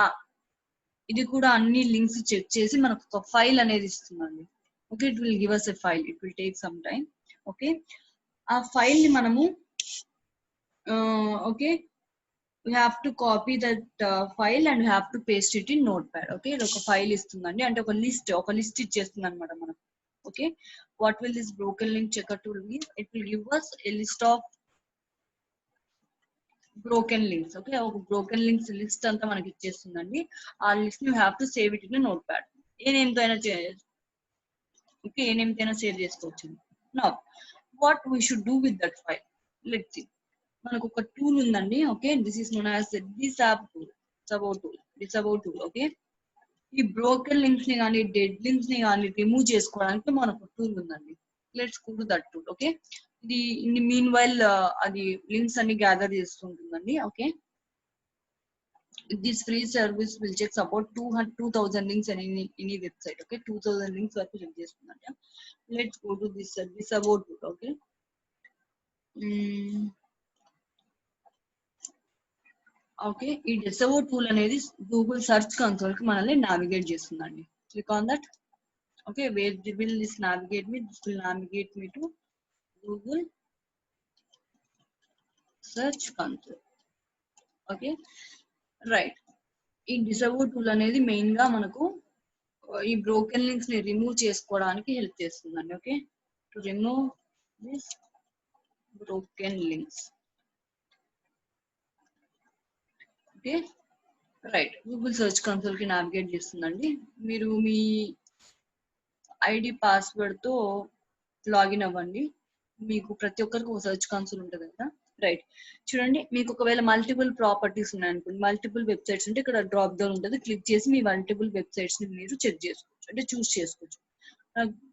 A: ఇది కూడా అన్ని లింక్స్ చెక్ చేసి మనకు ఒక ఫైల్ అనేది ఇస్తుందండి. Okay, it will give us a file. It will take some time. Okay ఆ ఫైల్ ని మనము okay you have to copy that file and you have to paste it in notepad. Okay, ఇది ఒక file ఇస్తుందండి, అంటే ఒక list ఇచ్చేస్తుంది అనమాట మనం. Okay, what will this broken link checker tool give? It will give us a list of broken links. Okay, ఒక broken links list అంతా మనకి ఇచ్చేస్తుందండి. ఆ list you have to save it in notepad. ఏ name తో అయినా okay, ఏ name తో అయినా సేవ్ చేసుకోవచ్చు. Now what we should do with that file? Let's see. మనకు ఒక టూల్ ఉందండి. Okay, this is known as disavow tool. Okay, ఈ బ్రోకెన్ లింక్స్ ని కానీ డెడ్ లింక్స్ ని కానీ రిమూవ్ చేసుకోవడానికి మనకు టూల్ ఉందండి. Let's go to that tool. Okay, ఇది మీన్ వైల్ అది లింక్స్ అన్ని గ్యాదర్ చేస్తుంటుందండి. Okay, this free service will checks about 2000 links అని ఎనీ వెబ్సైట్. ఓకే, 2000 లింక్స్ వరకు చెక్ చేస్తుందండి. Let's go to this disavow tool. Okay, okay, ఈ disavow tool అనేది Google search console కి మనల్ని నావిగేట్ చేస్తుందండి. Click on that. Okay, where will this navigate me? This will navigate me to Google search console. Okay, right. ఈ disavow tool అనేది main గా మనకు ఈ బ్రోకెన్ లింక్స్ ని రిమూవ్ చేసుకోవడానికి హెల్ప్ చేస్తుందండి. Okay, to remove this broken links. Okay, right. Google search console కి navigate చేస్తుందండి. మీరు మీ ఐడి పాస్వర్డ్ తో లాగిన్ అవ్వండి. మీకు ప్రతి ఒక్కరికి ఒక సర్చ్ కన్సోల్ ఉంటుంది కదా. రైట్, చూడండి, మీకు ఒకవేళ మల్టిపుల్ ప్రాపర్టీస్ ఉన్నాయనుకోండి, మల్టిపుల్ వెబ్సైట్స్ ఉంటే ఇక్కడ డ్రాప్ డౌన్ ఉంటుంది. క్లిక్ చేసి మీ మల్టిపుల్ వెబ్సైట్స్ ని మీరు చెక్ చేసుకోవచ్చు, అంటే చూస్ చేసుకోవచ్చు.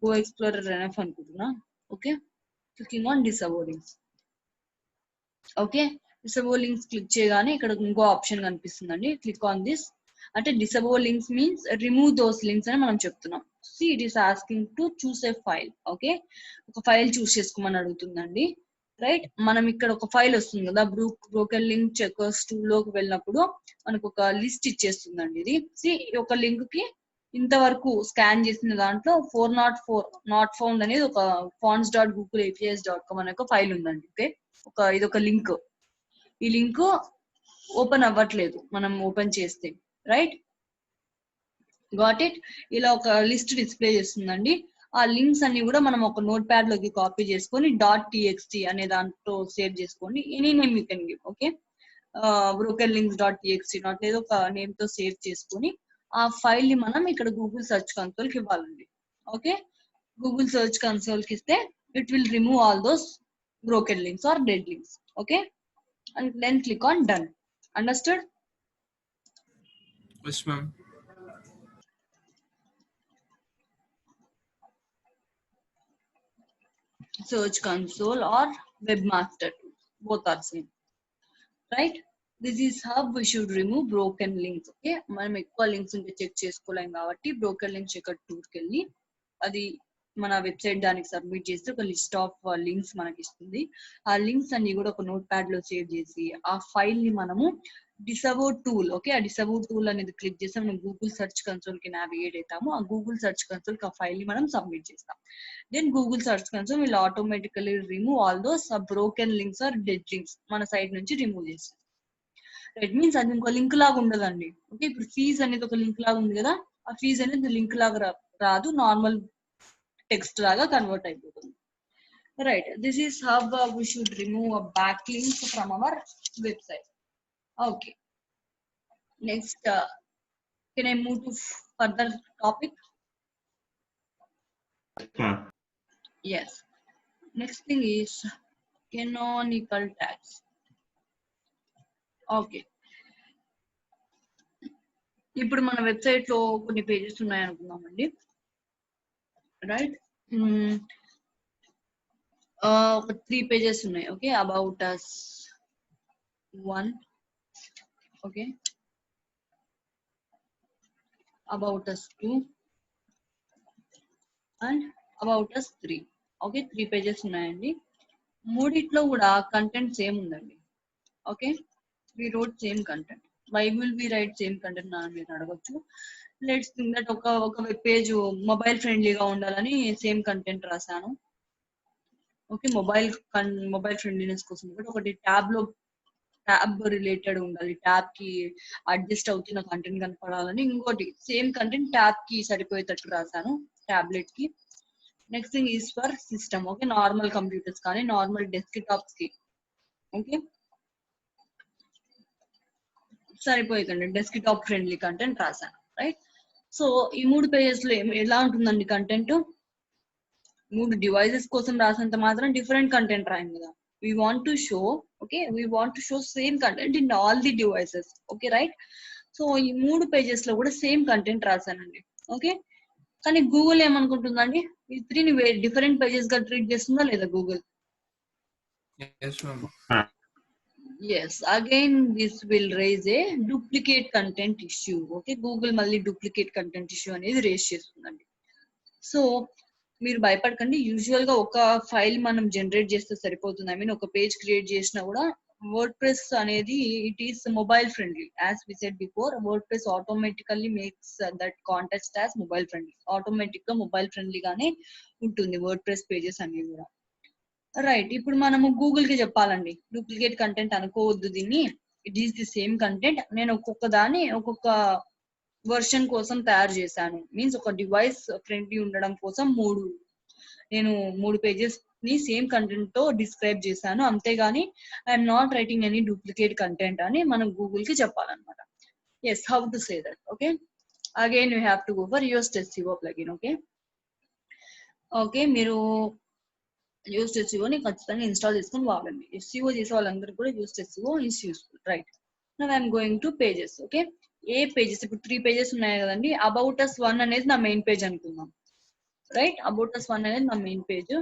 A: గో ఎక్స్ప్లోరర్ ఎనఫ్ అనుకుంటున్నా. Okay, clicking on disavow links. Okay, disavow links click చేయగానే ఇక్కడ ఇంకో ఆప్షన్ కనిపిస్తుందండి. Click on this. అంటే disavow links means remove those links అని మనం చెప్తున్నాం. See it is asking to choose a file. Okay, ఒక ఫైల్ చూస్ చేసుకోమని అడుగుతుందండి. రైట్, మనం ఇక్కడ ఒక ఫైల్ వస్తుంది కదా, బ్రోకెన్ లింక్ చెకర్స్ టూల్ లోకి వెళ్ళినప్పుడు మనకు ఒక లిస్ట్ ఇచ్చేస్తుందండి. ఇది సి ఒక లింక్ కి ఇంతవరకు స్కాన్ చేసిన దాంట్లో 404 నాట్ ఫౌండ్ అనేది ఒక fonts.googleapis.com అనే ఒక ఫైల్ ఉందండి. ఓకే, ఇది ఒక లింక్. ఈ లింక్ ఓపెన్ అవ్వట్లేదు మనం ఓపెన్ చేస్తే. Right, got it. ఇలా ఒక లిస్ట్ డిస్ప్లే చేస్తుందండి. ఆ లింక్స్ అన్ని కూడా మనం ఒక నోట్ ప్యాడ్ లోకి కాపీ చేసుకొని .txt అనే దాంట్లో సేవ్ చేసుకోండి. Any name you can give. Okay, broken links .txt not ఏదో ఒక నేమ్ తో సేవ్ చేసుకొని ఆ ఫైల్ ని మనం ఇక్కడ గూగుల్ సర్చ్ కన్సోల్ కి ఇవ్వాలండి. ఓకే, గూగుల్ సర్చ్ కన్సోల్ కి ఇస్తే it will remove all those broken links or dead links. Okay, and then click on done. Understood?
B: Yes, ma'am.
A: Search console or webmaster tool, both are same. Right, this is how we should remove broken links. Okay, మనం ఎక్కువ links ఉంటే check చేసుకోలేం కాబట్టి broken link checker tool కి వెళ్ళి అది మన website దానికి సబ్మిట్ చేస్తే ఒక లిస్ట్ ఆఫ్ లింక్స్ మనకి ఇస్తుంది. ఆ లింక్స్ అన్ని కూడా ఒక నోట్ ప్యాడ్ లో సేవ్ చేసి ఆ ఫైల్ ని మనము డిసబౌ టూల్. ఓకే, ఆ డిసబౌ టూల్ అనేది క్లిక్ చేస్తే మనం గూగుల్ సర్చ్ కన్సోల్ కి నావిగేట్ అవుతాము. ఆ గూగుల్ సర్చ్ కన్సోల్ కి ఆ ఫైల్ ని మనం సబ్మిట్ చేస్తాం. Then Google search console will automatically remove all those broken links or dead links మన సైట్ నుంచి రిమూవ్ చేస్తాం. ఇట్ మీన్స్ అది ఇంకో లింక్ లాగా ఉండదండి. ఓకే, ఇప్పుడు ఫీజ్ అనేది ఒక లింక్ లాగా ఉంది కదా, ఆ ఫీజ్ అనేది లింక్ లాగా రాదు, నార్మల్ టెక్స్ట్ లాగా కన్వర్ట్ అయిపోతుంది. Right, this is how we should remove a backlink from our website. Okay, next can I move to further topic? Yes, next thing is canonical tags. Okay, ఇప్పుడు మన website లో కొన్ని pages ఉన్నాయి అనుకున్నామండి. Right, ఒక 3 pages ఉన్నాయి. Okay, about us 1, okay, about us 2 and about us 3. Okay, 3 pages ఉన్నాయండి. మూడిట్లో కూడా కంటెంట్ సేమ్ ఉందండి. Okay, we wrote same content. Why will we write same content అని మీరు అడగొచ్చు. లెట్స్ థింక్ దట్ ఒక వెబ్ పేజ్ మొబైల్ ఫ్రెండ్లీగా ఉండాలని సేమ్ కంటెంట్ రాశాను. ఓకే, మొబైల్ ఫ్రెండ్లీనెస్ కోసం ఒకటి ట్యాబ్ రిలేటెడ్ ఉండాలి, ట్యాబ్ కి అడ్జస్ట్ అవుతున్న కంటెంట్ కనపడాలని. ఇంకోటి సేమ్ కంటెంట్ ట్యాబ్ కి సరిపోయేటట్టు రాశాను టాబ్లెట్ కి. Next thing is for system. Okay, normal computers కానీ నార్మల్ డెస్క్ టాప్స్ కి ఓకే సరిపోయేదండి, డెస్క్ టాప్ ఫ్రెండ్లీ కంటెంట్ రాశాను. రైట్. సో ఈ 3 పేజెస్ లో ఎలా ఉంటుందండి కంటెంట్? 3 డివైసెస్ కోసం రాసినంత మాత్రం డిఫరెంట్ కంటెంట్ రాయండి కదా. we want to show same content in all the devices. Okay right. So ఈ 3 పేజెస్ లో కూడా సేమ్ కంటెంట్ రాశానండి. ఓకే, కానీ గూగుల్ ఏమనుకుంటుందండి, ఈ 3ని డిఫరెంట్ పేజెస్ గా ట్రీట్ చేస్తుందా లేదా Google?
B: Yes, ma'am.
A: yes, again this will raise a duplicate content issue. Okay, Google మళ్ళీ duplicate content issue అనేది రేస్ చేస్తుందండి. సో మీరు భయపడకండి, యూజువల్ గా ఒక ఫైల్ మనం జనరేట్ చేస్తే సరిపోతుంది. ఐ మీన్ ఒక పేజ్ క్రియేట్ చేసినా కూడా వర్డ్ ప్రెస్ అనేది it is mobile friendly. As we said before, WordPress automatically makes that context as mobile friendly. Automatic గా మొబైల్ ఫ్రెండ్లీగానే ఉంటుంది వర్డ్ ప్రెస్ పేజెస్ అనేవి కూడా. రైట్. ఇప్పుడు మనము గూగుల్ కి చెప్పాలండి, డూప్లికేట్ కంటెంట్ అనుకోవద్దు దీన్ని, it is the same content. నేను ఒక్కొక్క వర్షన్ కోసం తయారు చేశాను. మీన్స్ ఒక డివైస్ ఫ్రెండ్లీ ఉండడం కోసం నేను 3 పేజెస్ ని సేమ్ కంటెంట్ తో డిస్క్రైబ్ చేశాను, అంతేగాని I'm not writing any duplicate content అని మనం గూగుల్ కి చెప్పాలన్నమాట. Yes, how to say that? Okay, again you have to go for use SEO plugin. Okay, మీరు యూస్ SEO ని ఖచ్చితంగా ఇన్స్టాల్ చేసుకొని వాడండి. SEO చేసే వాళ్ళందరూ కూడా use SEO is useful. Right. Now I'm going to pages. Okay, A pages? ఇప్పుడు 3 pages ఉన్నాయి కదండి. అబౌట్ us 1 అనేది నా మెయిన్ పేజ్ అనుకుందాం. రైట్, అబౌట్ us 1 అనేది నా మెయిన్ పేజ్,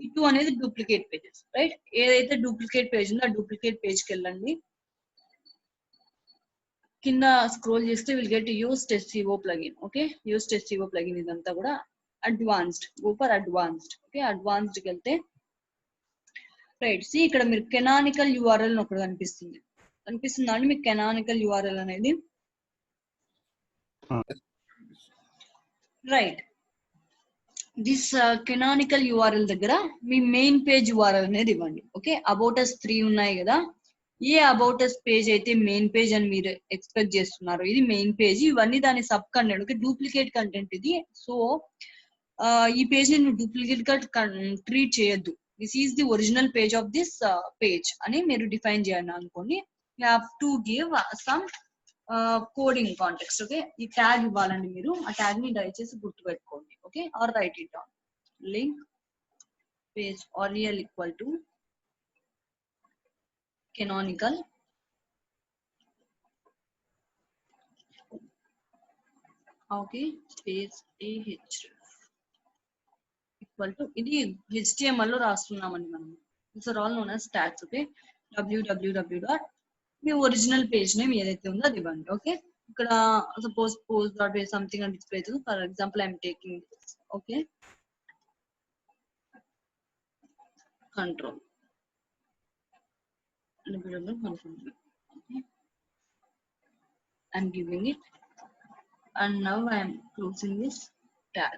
A: ఈ 2 అనేది డూప్లికేట్ పేజెస్. రైట్, ఏదైతే డూప్లికేట్ పేజ్ ఉందో ఆ డూప్లికేట్ పేజ్ కి వెళ్ళండి. కింద స్క్రోల్ చేస్తే will get used SEO plugin. Okay, Yoast SEO plugin ఇదంతా కూడా advanced. Go for advanced. Okay, advanced కి వెళ్తే రైట్, సి ఇక్కడ మీరు కెనానికల్ URL ఒకటి కనిపిస్తుందా అండి మీకు? కెనానికల్ URL అనేది రైట్. దిస్ కెనానికల్ URL దగ్గర మీ మెయిన్ పేజ్ URL అనేది ఇవ్వండి. ఓకే, అబౌట్ us 3 ఉన్నాయి కదా, ఏ అబౌట్ us పేజ్ అయితే మెయిన్ పేజ్ అని మీరు ఎక్స్పెక్ట్ చేస్తున్నారు, ఇది మెయిన్ పేజ్, ఇవన్నీ దాని sub content. Okay, duplicate content ఇది. సో ఈ పేజ్ ని డూప్లికేట్ గా ట్రీట్ చేయొద్దు. This is the original page of this page అని మీరు డిఫైన్ చేయాలి అనుకోండి. You have to give some coding context. Okay, ఈ ట్యాగ్ ఇవ్వాలండి మీరు. ఆ ట్యాగ్ ని దయచేసి గుర్తుపెట్టుకోండి. Okay, or write it down. Link page URL equal to canonical okay space ahref equal to, ఇది HTML లో రాస్తున్నామండి మనం. These are all known as tags. Okay, www. మీ ఒరిజినల్ పేజ్ నేమ్ ఏదైతే ఉందో అది ఇవ్వండి. ఓకే, ఇక్కడ సపోజ్ post.page సంథింగ్ అని డిస్ప్లే అవుతుంది. For example I'm taking this. Okay, control I'm giving it, and now I'm closing this tag.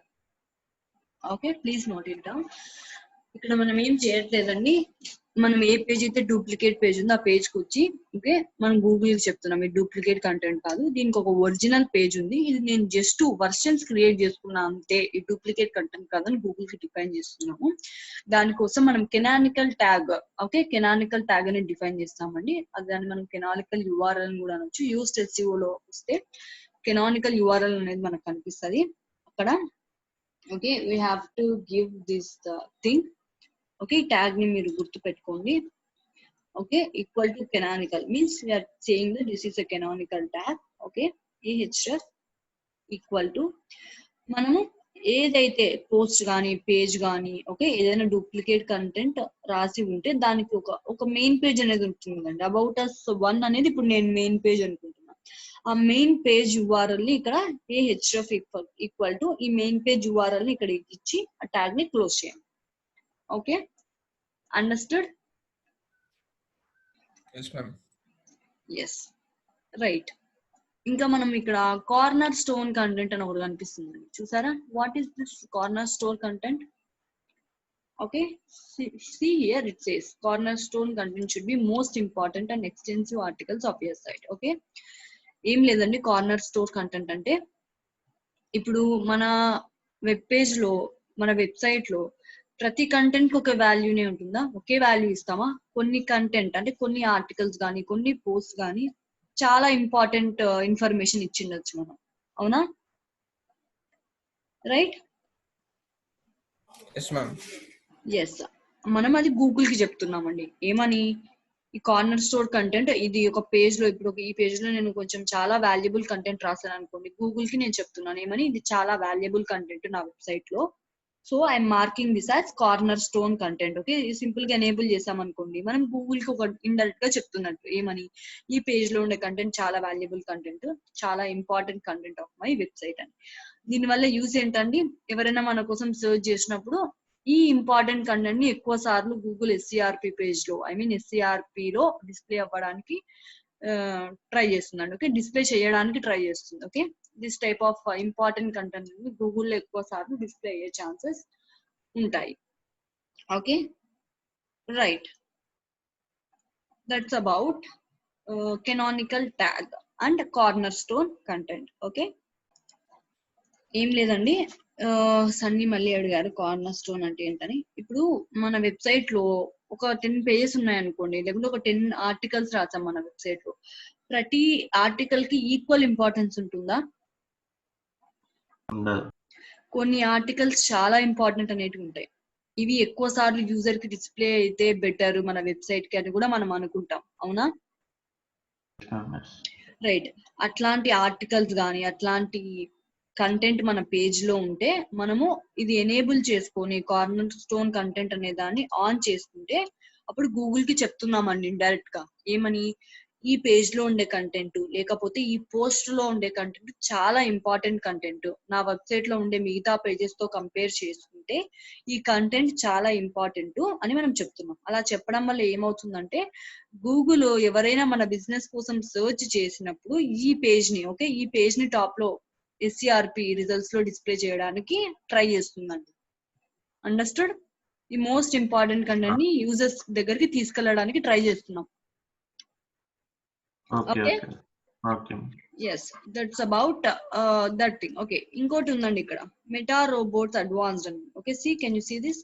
A: Okay, please note it down. ఇక్కడ మనం ఏం చేయట్లేదండి, మనం ఏ పేజ్ అయితే డూప్లికేట్ పేజ్ ఉందో ఆ పేజ్ కి వచ్చి ఓకే మనం గూగుల్ కి చెప్తున్నాం ఇది డూప్లికేట్ కంటెంట్ కాదు, దీనికి ఒక ఒరిజినల్ పేజ్ ఉంది, ఇది నేను జస్ట్ వర్షన్స్ క్రియేట్ చేసుకున్నా అంతే, ఈ డూప్లికేట్ కంటెంట్ కాదని గూగుల్ కి డిఫైన్ చేస్తున్నాము. దానికోసం మనం canonical tag, okay canonical tag అని డిఫైన్ చేస్తామండి. అది దాన్ని మనం కెనానికల్ URL కూడా అనొచ్చు. యూస్డ్ SEO లో వస్తే కెనానికల్ URL అనేది మనకు కనిపిస్తుంది అక్కడ. ఓకే, we have to give this thing. Okay, ఈ ట్యాగ్ ని మీరు గుర్తు పెట్టుకోండి. Okay, equal to canonical means we are saying that this is a canonical tag. Okay, ahref equal to మనము ఏదైతే పోస్ట్ కానీ పేజ్ కానీ ఓకే ఏదైనా డూప్లికేట్ కంటెంట్ రాసి ఉంటే దానికి ఒక మెయిన్ పేజ్ అనేది ఉంటుందండి. అబౌట్ us 1 అనేది ఇప్పుడు నేను మెయిన్ పేజ్ అనుకుంటున్నాను. ఆ మెయిన్ పేజ్ URL ని ఇక్కడ ahref ఈక్వల్ టు ఈ మెయిన్ పేజ్ URL ని ఇక్కడ ఇచ్చి ఆ ట్యాగ్ ని క్లోజ్ చేయండి. Okay, understood?
B: Yes, ma'am.
A: Yes, right. ఇంకా మనం ఇక్కడ కార్నర్ స్టోన్ కంటెంట్ అని ఒకటి కనిపిస్తుంది చూసారా? What is this corner store content? Okay, see here it says cornerstone content should be most important and extensive articles of your site. Okay, ఏం లేదండి corner store content అంటే ఇప్పుడు మన వెబ్ పేజ్ లో మన వెబ్సైట్ లో ప్రతి కంటెంట్ కి ఒక వాల్యూనే ఉంటుందా, ఒకే వాల్యూ ఇస్తామా? కొన్ని కంటెంట్ అంటే కొన్ని ఆర్టికల్స్ కానీ కొన్ని పోస్ట్ కానీ చాలా ఇంపార్టెంట్ ఇన్ఫర్మేషన్ ఇచ్చిండొచ్చు మనం, అవునా? రైట్.
B: Yes, ma'am.
A: ఎస్, మనం అది గూగుల్ కి చెప్తున్నామండి ఏమని, ఈ కార్నర్ స్టోర్ కంటెంట్ ఇది ఒక పేజ్ లో, ఇప్పుడు ఈ పేజ్ లో నేను కొంచెం చాలా వాల్యుబుల్ కంటెంట్ రాశాను అనుకోండి, గూగుల్ కి నేను చెప్తున్నాను ఏమని, ఇది చాలా వాల్యుబుల్ కంటెంట్ నా వెబ్సైట్ లో, so I'm marking this as corner stone content. Okay, simple గా ఎనేబుల్ చేసామనుకోండి మనం గూగుల్ కి ఒక ఇండైరెక్ట్ గా చెప్తున్నట్టు ఏమని, ఈ పేజ్ లో ఉండే కంటెంట్ చాలా వాల్యుబుల్ కంటెంట్, చాలా important content of my website అని. దీనివల్ల యూజ్ ఏంటండి, ఎవరైనా మన కోసం సర్చ్ చేసినప్పుడు ఈ ఇంపార్టెంట్ కంటెంట్ ని ఎక్కువ సార్లు గూగుల్ ఎస్సీఆర్పి పేజ్ లో, ఐ మీన్ ఎస్సీఆర్పి లో డిస్ప్లే అవ్వడానికి ట్రై చేస్తుందండి. ఓకే, డిస్ప్లే చేయడానికి ట్రై చేస్తుంది. Okay, this type of important content Google లో ఎక్కువ సార్లు డిస్ప్లే అయ్యే ఛాన్సెస్ ఉంటాయి. Okay, right, that's about canonical tag and corner stone content. Okay, ఏం లేదండి, సన్నీ మళ్ళీ అడిగారు కార్నర్ స్టోన్ అంటే ఏంటని. ఇప్పుడు మన వెబ్సైట్ లో ఒక 10 పేజెస్ ఉన్నాయనుకోండి, లేకుంటే ఒక 10 ఆర్టికల్స్ రాసాం మన వెబ్సైట్ లో, ప్రతి ఆర్టికల్ కి ఈక్వల్ ఇంపార్టెన్స్ ఉంటుందా? కొన్ని ఆర్టికల్స్ చాలా ఇంపార్టెంట్ అనేటివి ఉంటాయి, ఇవి ఎక్కువ సార్లు యూజర్ కి డిస్ప్లే అయితే బెటర్ మన వెబ్సైట్ కి అని కూడా మనం అనుకుంటాం, అవునా? రైట్, అట్లాంటి ఆర్టికల్స్ కానీ అట్లాంటి కంటెంట్ మన పేజ్ లో ఉంటే మనము ఇది ఎనేబుల్ చేసుకొని కార్నర్ స్టోన్ కంటెంట్ అనే దాన్ని ఆన్ చేసుకుంటే అప్పుడు గూగుల్ కి చెప్తున్నామండి ఇండైరెక్ట్ గా ఏమని, ఈ పేజ్ లో ఉండే కంటెంట్ లేకపోతే ఈ పోస్ట్ లో ఉండే కంటెంట్ చాలా ఇంపార్టెంట్ కంటెంట్, నా వెబ్సైట్ లో ఉండే మిగతా పేజెస్ తో కంపేర్ చేసుకుంటే ఈ కంటెంట్ చాలా ఇంపార్టెంట్ అని మనం చెప్తున్నాం. అలా చెప్పడం వల్ల ఏమవుతుందంటే గూగుల్ ఎవరైనా మన బిజినెస్ కోసం సర్చ్ చేసినప్పుడు ఈ పేజ్ ని, ఓకే, ఈ పేజ్ ని టాప్ లో ఎస్సీఆర్పి రిజల్ట్స్ లో డిస్ప్లే చేయడానికి ట్రై చేస్తుందండి. అండర్స్టూడ్? ఈ మోస్ట్ ఇంపార్టెంట్ కంటెంట్ ని యూజర్స్ దగ్గరికి తీసుకెళ్ళడానికి ట్రై చేస్తున్నాం. Okay, yes, that's about that thing. Okay, ఇంకోటి ఉందండి ఇక్కడ, మెటా రోబోట్స్ అడ్వాన్స్డ్ అని. Okay, see can you see this,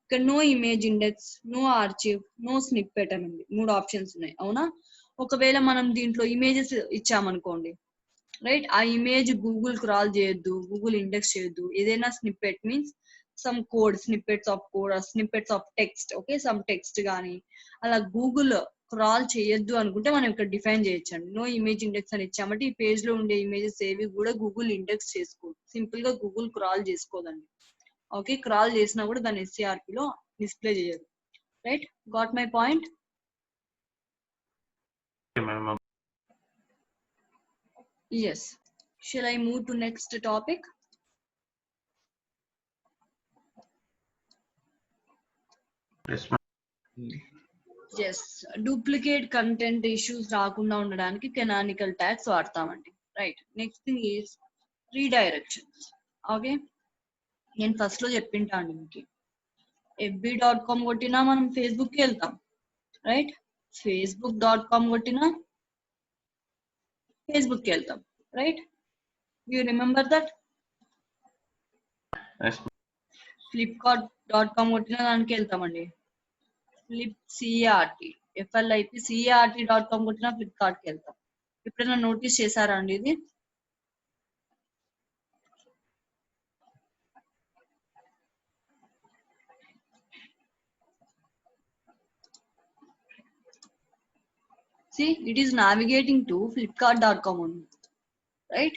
A: ఇక్కడ no image index, no archive, no snippet అని ఉంది, 3 ఆప్షన్స్ ఉన్నాయి, అవునా? ఒకవేళ మనం దీంట్లో ఇమేజెస్ ఇచ్చామనుకోండి, రైట్, ఆ ఇమేజ్ గూగుల్ క్రాల్ చేయొద్దు, గూగుల్ ఇండెక్స్ చేయొద్దు, ఏదైనా snippet means some code, snippets of code, snippets of text, okay, some text కానీ అలా గూగుల్ క్రాల్ చేయొద్దు అనుకుంటే మనం ఇక్కడ డిఫైన్ చేయొచ్చండి. నో ఇమేజ్ ఇండెక్స్ అని ఇచ్చామంటే ఈ పేజ్ లో ఉండే ఇమేజెస్ ఏవి కూడా గూగుల్ ఇండెక్స్ చేసుకోదు, సింపుల్ గా గూగుల్ క్రాల్ చేసుకోదండి. ఓకే, క్రాల్ చేసినా కూడా దాని ఎస్సీఆర్పి లో డిస్ప్లే చేయదు. Right, got my point? Yes. Shall I move to next topic? Yes. Duplicate content issues రాకుండా ఉండడానికి canonical tags వాడతామండి. Right. Next thing is redirections. Okay. నేను ఫస్ట్ లో చెప్పింటాను మీకు, fb.com కొట్టినా మనం ఫేస్బుక్ కి వెళ్తాం, రైట్, facebook.com కొట్టినా ఫేస్బుక్ కి వెళ్తాం, right, you remember that? flipkart.com కొట్టినా దానికి వెళ్తామండి, flipcart.com కొట్టినా ఫ్లిప్కార్ట్ కి వెళ్తాం. ఎప్పుడైనా నోటీస్ చేశారా అండి ఇది? See, it is navigating to flipkart.com only, right?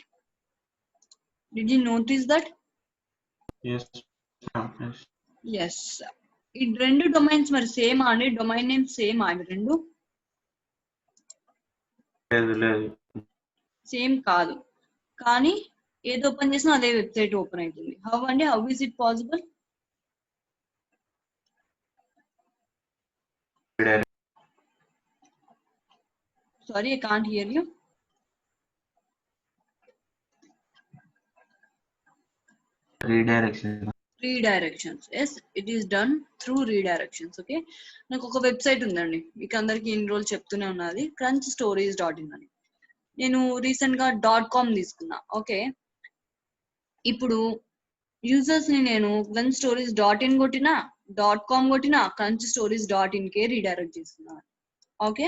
A: Did you notice that?
C: Yes.
A: Yes. ఈ 2 డొమైన్స్ మరి సేమ్ అండి, డొమైన్ నేమ్ సేమ్ అవి 2?
C: లేదు,
A: సేమ్ కాదు, కానీ ఏది ఓపెన్ చేసినా అదే వెబ్సైట్ ఓపెన్ అవుతుంది. హౌ అండి, how is it possible? Sorry, I can't hear you.
C: Redirection.
A: Redirections. Yes, it is done through redirections. Okay, నాకు ఒక వెబ్సైట్ ఉందండి, మీకు అందరికి ఇన్ని రోజులు చెప్తూనే ఉన్నది, crunchstories.in అని. నేను రీసెంట్ గా .com తీసుకున్నా. ఓకే, ఇప్పుడు యూజర్స్ ని నేను crunchstories.in కొట్టినా, .com కొట్టినా, crunchstories.in కే రీడైరెక్ట్ చేస్తున్నాను. Okay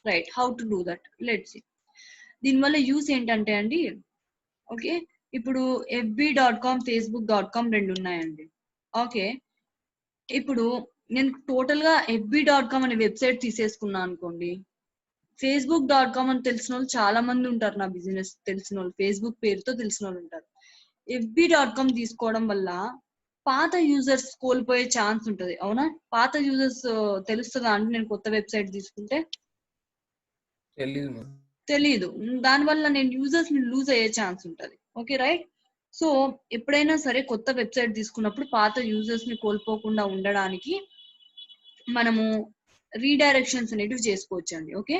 A: right, how to do that, let's see. దీనివల్ల యూస్ ఏంటంటే అండి, ఓకే, ఇప్పుడు fb.com facebook.com రెండు ఉన్నాయండి. ఓకే, ఇప్పుడు నేను టోటల్ గా fb.com అనే వెబ్సైట్ తీసేసుకున్నా అనుకోండి, facebook.com అని తెలిసిన వాళ్ళు చాలా మంది ఉంటారు, నా బిజినెస్ తెలిసిన వాళ్ళు, ఫేస్బుక్ పేరుతో తెలిసిన వాళ్ళు ఉంటారు. fb.com తీసుకోవడం వల్ల పాత యూజర్స్ కోల్పోయే ఛాన్స్ ఉంటది. అవునా, పాత యూజర్స్ తెలుస్తుందా అంటే నేను కొత్త వెబ్సైట్ తీసుకుంటే? తెలీదు. దానివల్ల నేను యూజర్స్ ని లూజ్ అయ్యే ఛాన్స్ ఉంటది. Okay right. సో ఎప్పుడైనా సరే కొత్త వెబ్సైట్ తీసుకున్నప్పుడు పాత యూజర్స్ ని కోల్పోకుండా ఉండడానికి మనము రీడైరెక్షన్స్ అనేటివి చేసుకోవచ్చు అండి. ఓకే,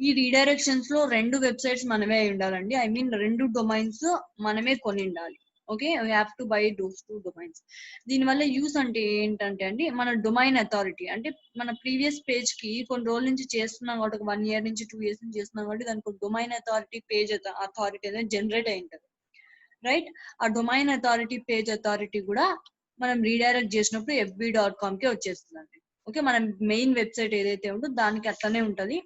A: ఈ రీడైరెక్షన్స్ లో 2 వెబ్సైట్స్ మనమే అయి ఉండాలండి. ఐ మీన్ 2 డొమైన్స్ మనమే కొని ఉండాలి. Okay, we have to buy those 2 domains. దీనివల్ల యూస్ అంటే ఏంటంటే అండి, మన డొమైన్ అథారిటీ అంటే మన ప్రీవియస్ పేజ్ కి కొన్ని రోజుల నుంచి చేస్తున్నాం కాబట్టి, ఒక 1 year నుంచి 2 years నుంచి చేస్తున్నాం కాబట్టి, దానికి డొమైన్ అథారిటీ పేజ్ అథారిటీ అనేది జనరేట్ అయి ఉంటుంది. రైట్, ఆ డొమైన్ అథారిటీ పేజ్ అథారిటీ కూడా మనం రీడైరెక్ట్ చేసినప్పుడు fb.com కే వచ్చేస్తుందండి. ఓకే, మన మెయిన్ వెబ్సైట్ ఏదైతే ఉందో దానికి అట్లనే ఉంటది.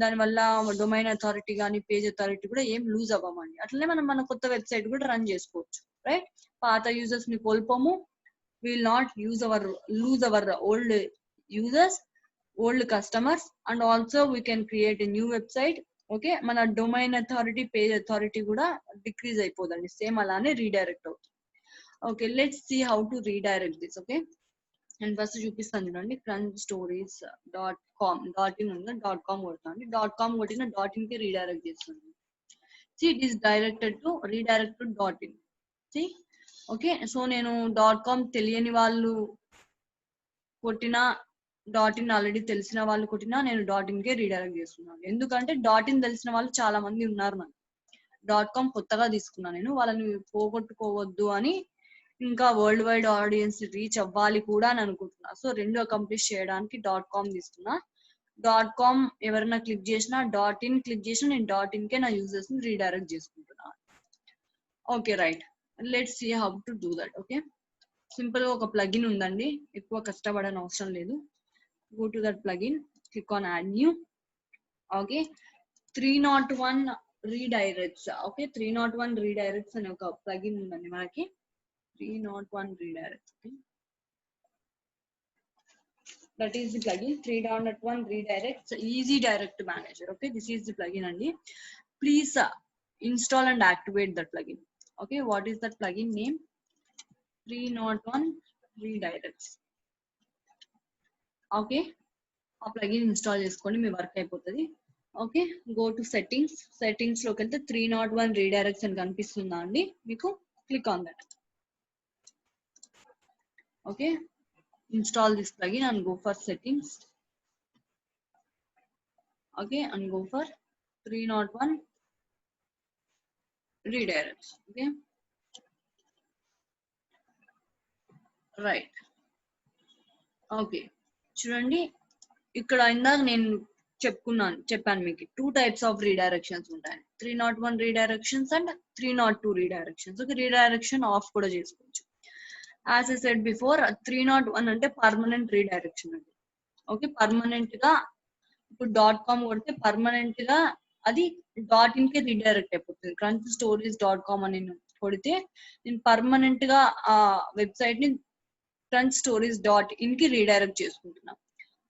A: దానివల్ల డొమైన్ అథారిటీ కానీ పేజ్ అథారిటీ కూడా ఏం లూజ్ అవ్వమండి. అట్లనే మనం మన కొత్త వెబ్సైట్ కూడా రన్ చేసుకోవచ్చు. రైట్, పాత యూజర్స్ ని కోల్పోము, will not lose our old users, old customers, and also we can create a new website. Okay, మన డొమైన్ అథారిటీ పేజ్ అథారిటీ కూడా డిక్రీజ్ అయిపోదండి, సేమ్ అలానే రీడైరెక్ట్ అవుతుంది. Okay, let's see how to redirect this. Okay, నేను first చూపిస్తాను చూడండి, crunchstories.com .in ఉంది, .com కొడతాను. .com కొట్టిన .in కి రీడైరెక్ట్ చేస్తుంది. See, it is directed to redirect to .in. See, okay, so నేను .com తెలియని వాళ్ళు కొట్టిన, .in ఆల్రెడీ తెలిసిన వాళ్ళు కొట్టినా నేను .in కే రీడైరెక్ట్ చేస్తున్నాను. ఎందుకంటే .in తెలిసిన వాళ్ళు చాలా మంది ఉన్నారు నాకు. .com కొత్తగా తీసుకున్నాను నేను, వాళ్ళని పోగొట్టుకోవద్దు అని, ఇంకా వరల్డ్ వైడ్ ఆడియన్స్ రీచ్ అవ్వాలి కూడా అని అనుకుంటున్నా. సో 2 అకంప్లిష్ చేయడానికి .com తీసుకున్నా. .com ఎవరైనా క్లిక్ చేసినా, .in క్లిక్ చేసినా నేను .in కే నా యూజర్స్ ని రీడైరెక్ట్ చేసుకుంటున్నాను. Okay right, let's see how to do that. Okay, simple గా ఒక ప్లగిన్ ఉందండి, ఎక్కువ కష్టపడని అవసరం లేదు. Go to that plugin, click on add new. Okay, 301 redirects. Okay, 301 redirects అనే ఒక ప్లగిన్ ఉందండి మనకి. 301 redirects. Okay, that is the plugin. 301 redirects, easy direct manager. Okay, this is the plugin andi. Please install and activate that plugin. Okay, what is that plugin name? 301 redirects. Okay, ఆ plugin install చేసుకోండి, మీ work అయిపోతుంది. Okay, go to settings. Settings లోకి వెళ్తే 301 redirects అని కనిపిస్తుందా అండి మీకు? Click on that. Okay, install this plugin and go for settings. Okay, and go for 301 redirects. Okay, right. Okay, చూడండి, ఇక్కడ ఇందాక నేను చెప్పాను మీకు 2 types of redirections ఉంటాయి. 301 redirections and 302 redirections. Okay, redirection of కూడా చేసుకోవచ్చు. యాజ్ ఐ సెడ్ బిఫోర్, 301 అంటే పర్మనెంట్ రీడైరెక్షన్ అండి. ఓకే, పర్మనెంట్ గా ఇప్పుడు .com కొడితే పర్మనెంట్ గా అది .in కి రీడైరెక్ట్ అయిపోతుంది. crunchstories.com అని కొడితే నేను పర్మనెంట్ గా ఆ వెబ్సైట్ ని crunchstories.in కి రీడైరెక్ట్ చేసుకుంటున్నా.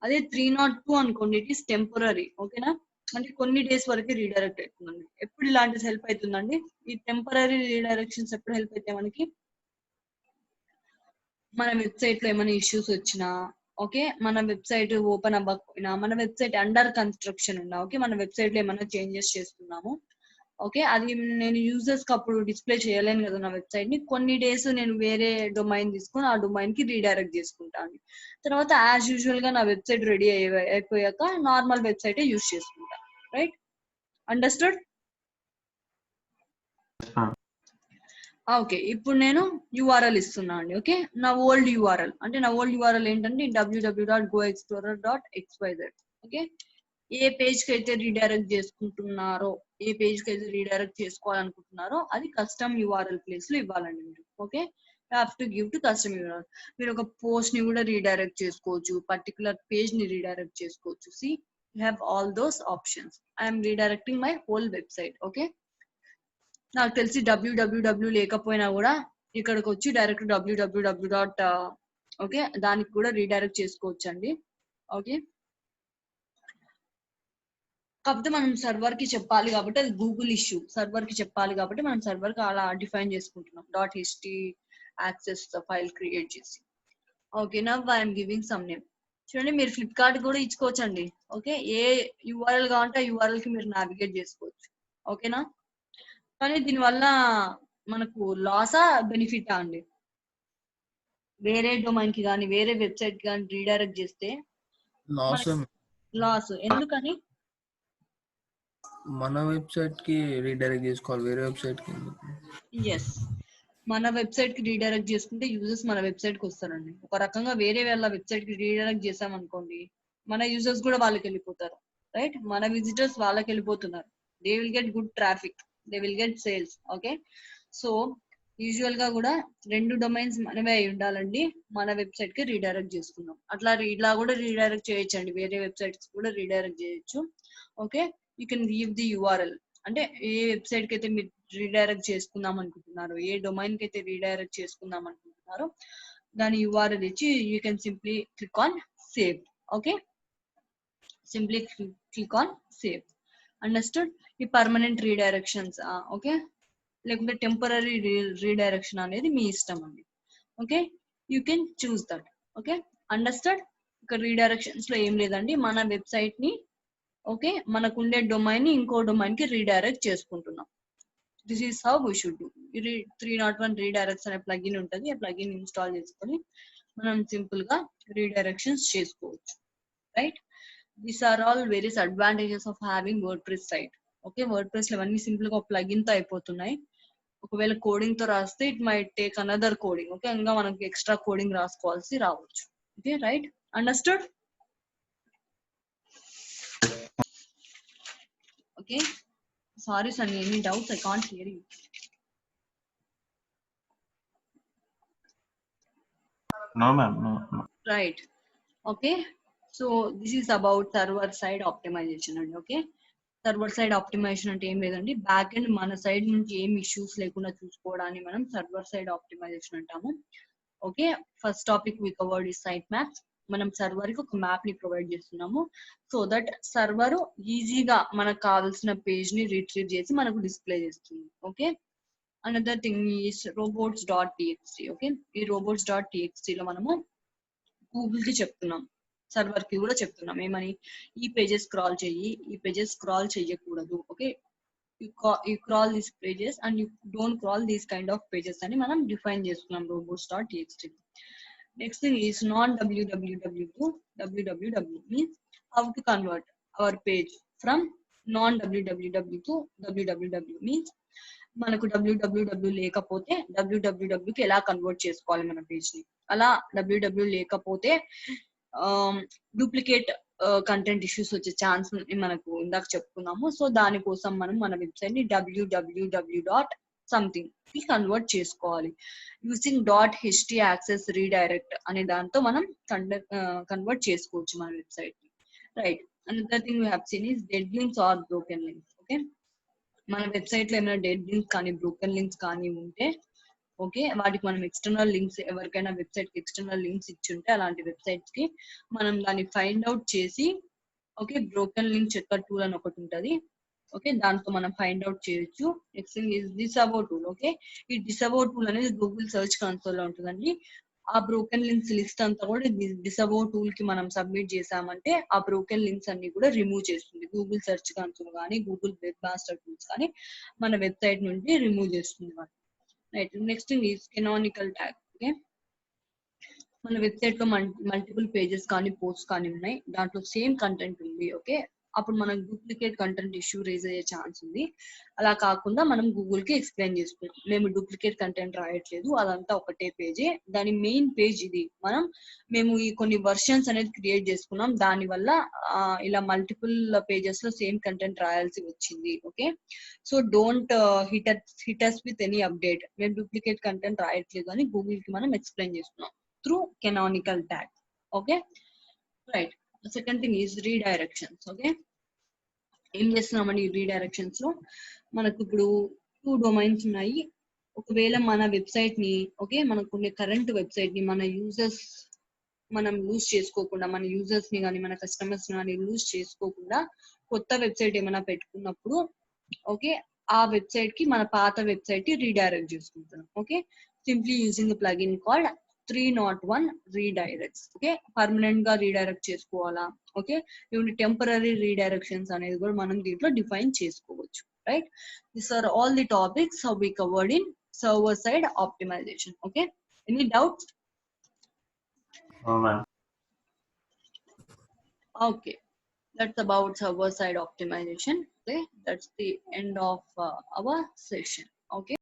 A: అదే 302 అనుకోండి, ఇట్ ఈస్ టెంపరరీ. ఓకేనా, అంటే కొన్ని డేస్ వరకు రీడైరెక్ట్ అవుతుందండి. ఎప్పుడు ఇలాంటి హెల్ప్ అవుతుందండి, ఈ టెంపరరీ రీడైరెక్షన్స్ ఎప్పుడు హెల్ప్ అయితే మనకి, మన వెబ్సైట్ లో ఏమైనా ఇష్యూస్ వచ్చినా, ఓకే, మన వెబ్సైట్ ఓపెన్ అవ్వకపోయినా, మన వెబ్సైట్ అండర్ కన్స్ట్రక్షన్ ఉన్నా, ఓకే, మన వెబ్సైట్ లో ఏమైనా చేంజెస్ చేస్తున్నాము, ఓకే, అది నేను యూజర్స్ కి అప్పుడు డిస్ప్లే చేయలేను కదా నా వెబ్సైట్ ని, కొన్ని డేస్ నేను వేరే డొమైన్ తీసుకొని ఆ డొమైన్ కి రీడైరెక్ట్ చేసుకుంటాను. తర్వాత యాజ్ యూజువల్ గా నా వెబ్సైట్ రెడీ అయిపోయాక నార్మల్ వెబ్సైట్ యూజ్ చేసుకుంటా. Right, understood? ఓకే, ఇప్పుడు నేను యూఆర్ఎల్ ఇస్తున్నా అండి. ఓకే, నా ఓల్డ్ యూఆర్ఎల్ అంటే నా ఓల్డ్ యూఆర్ఎల్ ఏంటంటే www.goexplorer.xyz. ఓకే, ఏ పేజ్ కి అయితే రీడైరెక్ట్ చేసుకుంటున్నారో, ఏ పేజ్ కి అయితే రీడైరెక్ట్ చేసుకోవాలనుకుంటున్నారో అది కస్టమ్ యూఆర్ఎల్ ప్లేస్ లో ఇవ్వాలండి మీరు. Okay, have to give to custom URL. మీరు ఒక పోస్ట్ ని కూడా రీడైరెక్ట్ చేసుకోవచ్చు, పర్టికులర్ పేజ్ ని రీడైరెక్ట్ చేసుకోవచ్చు. See you have all those options. I'm redirecting my whole website. Okay, నాకు తెలిసి www లేకపోయినా కూడా ఇక్కడికి వచ్చి డైరెక్ట్ www. ఓకే, దానికి కూడా రీడైరెక్ట్ చేసుకోవచ్చు అండి. ఓకే, కాకపోతే మనం సర్వర్ కి చెప్పాలి కాబట్టి అది గూగుల్ ఇష్యూ. సర్వర్ కి చెప్పాలి కాబట్టి మనం సర్వర్ కి అలా డిఫైన్ చేసుకుంటున్నాం .ht యాక్సెస్ ఫైల్ క్రియేట్ చేసి. Okay, now I'm giving some name. చూడండి, మీరు ఫ్లిప్కార్ట్ కూడా ఇచ్చుకోవచ్చండి. ఓకే, ఏ యూఆర్ఎల్ కావాలంటే ఆ యూఆర్ఎల్ కి మీరు నావిగేట్ చేసుకోవచ్చు. ఓకేనా, కానీ దీనివల్ల మనకు లాసా బెనిఫిటా అండి? వేరే డొమైన్ కి కానీ వేరే వెబ్సైట్ కి కానీ రీడైరెక్ట్ చేస్తే
B: లాస్
A: లాస్. ఎందుకని?
B: మన వెబ్సైట్ కి రీడైరెక్ట్ చేసుకోవాలి, వేరే వెబ్సైట్ కి ఎందుకు?
A: ఎస్, మన వెబ్సైట్ కి రీడైరెక్ట్ చేసుకుంటే యూజర్స్ మన వెబ్సైట్ కి వస్తారండి. ఒక రకంగా వేరే వాళ్ళ వెబ్సైట్ కి రీడైరెక్ట్ చేసామనుకోండి, మన యూజర్స్ కూడా వాళ్ళకి వెళ్ళిపోతారు. రైట్, మన విజిటర్స్ వాళ్ళకి వెళ్ళిపోతున్నారు. They will get good traffic, they will get sales. Okay, so usual గా కూడా రెండు డొమైన్స్ మనమే అయి ఉండాలండి. మన వెబ్సైట్ కి రీడైరెక్ట్ చేసుకుందాం. ఇలా కూడా రీడైరెక్ట్ చేయొచ్చు అండి, వేరే వెబ్సైట్స్ కూడా రీడైరెక్ట్ చేయొచ్చు. Okay, you can give the URL. అంటే ఏ వెబ్సైట్ కి అయితే మీరు రీడైరెక్ట్ చేసుకుందాం అనుకుంటున్నారు, ఏ డొమైన్ కి అయితే రీడైరెక్ట్ చేసుకుందాం అనుకుంటున్నారో దాని యూఆర్ఎల్ ఇచ్చి you can simply click on save. Okay, simply click on save. Understood? ఈ పర్మనెంట్ రీడైరెక్షన్స్ ఓకే, లేకుంటే టెంపరీ రీడైరెక్షన్ అనేది మీ ఇష్టం అండి. Okay, you can choose that. Okay, understood? ఇక్కడ రీడైరెక్షన్స్ లో ఏం లేదండి, మన వెబ్సైట్ ని ఓకే మనకుండే డొమైన్ ని ఇంకో డొమైన్ కి రీడైరెక్ట్ చేసుకుంటున్నాం. This is how we should do. 301 redirects అనే ప్లగిన్ ఉంటుంది. ఆ ప్లగిన్ ఇన్స్టాల్ చేసుకొని మనం సింపుల్ గా రీడైరెక్షన్స్ చేసుకోవచ్చు. Right, these are all various advantages of having WordPress site. Okay, WordPress లో అన్ని సింపుల్ గా ప్లగిన్ తో అయిపోతున్నాయి. ఒకవేళ కోడింగ్ తో రాస్తే it might take another coding. Okay, ఇంకా మనకి ఎక్స్ట్రా కోడింగ్ రాసుకోవాల్సి రావచ్చు. Okay, right, understood? Okay, sorry Sunny, any doubts? I can't hear you.
C: No, ma'am. No, no.
A: Right. Okay, so this is about server side optimization అండి. Okay, server side optimisation అంటే ఏం లేదండి, back end మన side నుంచి ఏం issues లేకుండా చూసుకోవడాన్ని మనం సర్వర్ సైడ్ ఆప్టిమైజేషన్ అంటాము. Okay, first topic we covered ఈ సైట్ మ్యాప్స్. మనం సర్వర్ కి ఒక మ్యాప్ ని ప్రొవైడ్ చేస్తున్నాము సో దట్ సర్వర్ ఈజీగా మనకు కావాల్సిన పేజ్ ని రిట్రీవ్ చేసి మనకు డిస్ప్లే చేస్తుంది. Okay, another thing is robots.txt. Okay, ఈ robots.txt లో మనము గూగుల్ కి చెప్తున్నాం, సర్వర్ కి కూడా చెప్తున్నాం ఏమని, ఈ పేజెస్ స్క్రాల్ చెయ్యి, ఈ పేజెస్ స్క్రాల్ చెయ్యకూడదు. Okay, you crawl these pages and you don't crawl these kind of pages అని మనం డిఫైన్ చేసుకున్నాం robots.txt. Next thing is non-www to www means how to convert our page from non-www to www means మనకు www లేకపోతే www కి ఎలా convert చేసుకోవాలి మన page ని. అలా www లేకపోతే డూప్లికేట్ కంటెంట్ ఇష్యూస్ వచ్చే ఛాన్స్ మనకు ఇందాక చెప్పుకున్నాము. సో దానికోసం మనం మన వెబ్సైట్ ని www.something కి కన్వర్ట్ చేసుకోవాలి. యూజింగ్ .ht యాక్సెస్ రీడైరెక్ట్ అనే దాంతో మనం కన్వర్ట్ చేసుకోవచ్చు మన వెబ్సైట్ ని. Right, another thing we have seen is dead links or broken links. Okay, మన వెబ్సైట్ లో ఏమైనా డెడ్ లింక్స్ కానీ బ్రోకెన్ లింక్స్ కానీ ఉంటే ఓకే, వాటికి మనం ఎక్స్టర్నల్ లింక్స్, ఎవరికైనా వెబ్సైట్ కి ఎక్స్టర్నల్ లింక్స్ ఇచ్చుంటే అలాంటి వెబ్సైట్స్ కి మనం దాన్ని ఫైండ్ అవుట్ చేసి okay, broken link checker tool అని ఒకటి ఉంటుంది. ఓకే, దాంతో మనం ఫైండ్ అవుట్ చేయొచ్చు. Next thing is disavow tool. Okay, ఈ డిసబో టూల్ అనేది గూగుల్ సెర్చ్ కన్సోల్ లో ఉంటుందండి. ఆ బ్రోకెన్ లింక్స్ లిస్ట్ అంతా కూడా డిసబో టూల్ కి మనం సబ్మిట్ చేసామంటే ఆ బ్రోకెన్ లింక్స్ అన్ని కూడా రిమూవ్ చేస్తుంది. గూగుల్ సెర్చ్ కన్సోల్ కానీ గూగుల్ వెబ్ మాస్టర్ టూల్స్ కానీ మన వెబ్సైట్ నుండి రిమూవ్ చేస్తుంది. Right, next thing is canonical tag. Okay, మన వెబ్సైట్ లో మల్టిపుల్ పేజెస్ కానీ పోస్ట్ కానీ ఉన్నాయి, దాంట్లో సేమ్ కంటెంట్ ఉంది. ఓకే, అప్పుడు మనకు డూప్లికేట్ కంటెంట్ ఇష్యూ రేజ్ అయ్యే ఛాన్స్ ఉంది. అలా కాకుండా మనం గూగుల్ కి ఎక్స్ప్లెయిన్ చేసుకున్నాం, మేము డూప్లికేట్ కంటెంట్ రాయట్లేదు, అదంతా ఒకటే పేజే, దాని మెయిన్ పేజ్ ఇది, మేము ఈ కొన్ని వర్షన్స్ అనేది క్రియేట్ చేసుకున్నాం, దాని వల్ల ఇలా మల్టిపుల్ పేజెస్ లో సేమ్ కంటెంట్ రాయాల్సి వచ్చింది. Okay, so don't hit us with any update, మేము డూప్లికేట్ కంటెంట్ రాయట్లేదు అని గూగుల్ కి మనం ఎక్స్ప్లెయిన్ చేస్తున్నాం through canonical tag. Okay, right. Second thing is redirections. Okay, ఏం చేస్తున్నామండి ఈ రీడైరెక్షన్స్ లో, మనకు ఇప్పుడు 2 డొమైన్స్ ఉన్నాయి. ఒకవేళ మన వెబ్సైట్ ని, ఓకే, మనకు కరెంట్ వెబ్సైట్ ని మన యూజర్స్ మనం లూజ్ చేసుకోకుండా, మన యూజర్స్ ని కానీ మన కస్టమర్స్ ని కానీ లూజ్ చేసుకోకుండా కొత్త వెబ్సైట్ ఏమైనా పెట్టుకున్నప్పుడు, ఓకే, ఆ వెబ్సైట్ కి మన పాత వెబ్సైట్ కి రీడైరెక్ట్ చేసుకుంటాం. Okay, simply using plugin called 301 redirects. Okay, permanent గా రీడైరెక్ట్ చేసుకోవాలా, ఓకే, ఇవి టెంపరరీ రీడైరెక్షన్స్ అనేది కూడా మనం దీంట్లో డిఫైన్ చేసుకోవచ్చు. Right, these are all the topics how we covered in server side optimization. Okay, any doubts?
C: No, ma'am.
A: Okay, that's about server side optimization. Okay, that's the end of our session. Okay.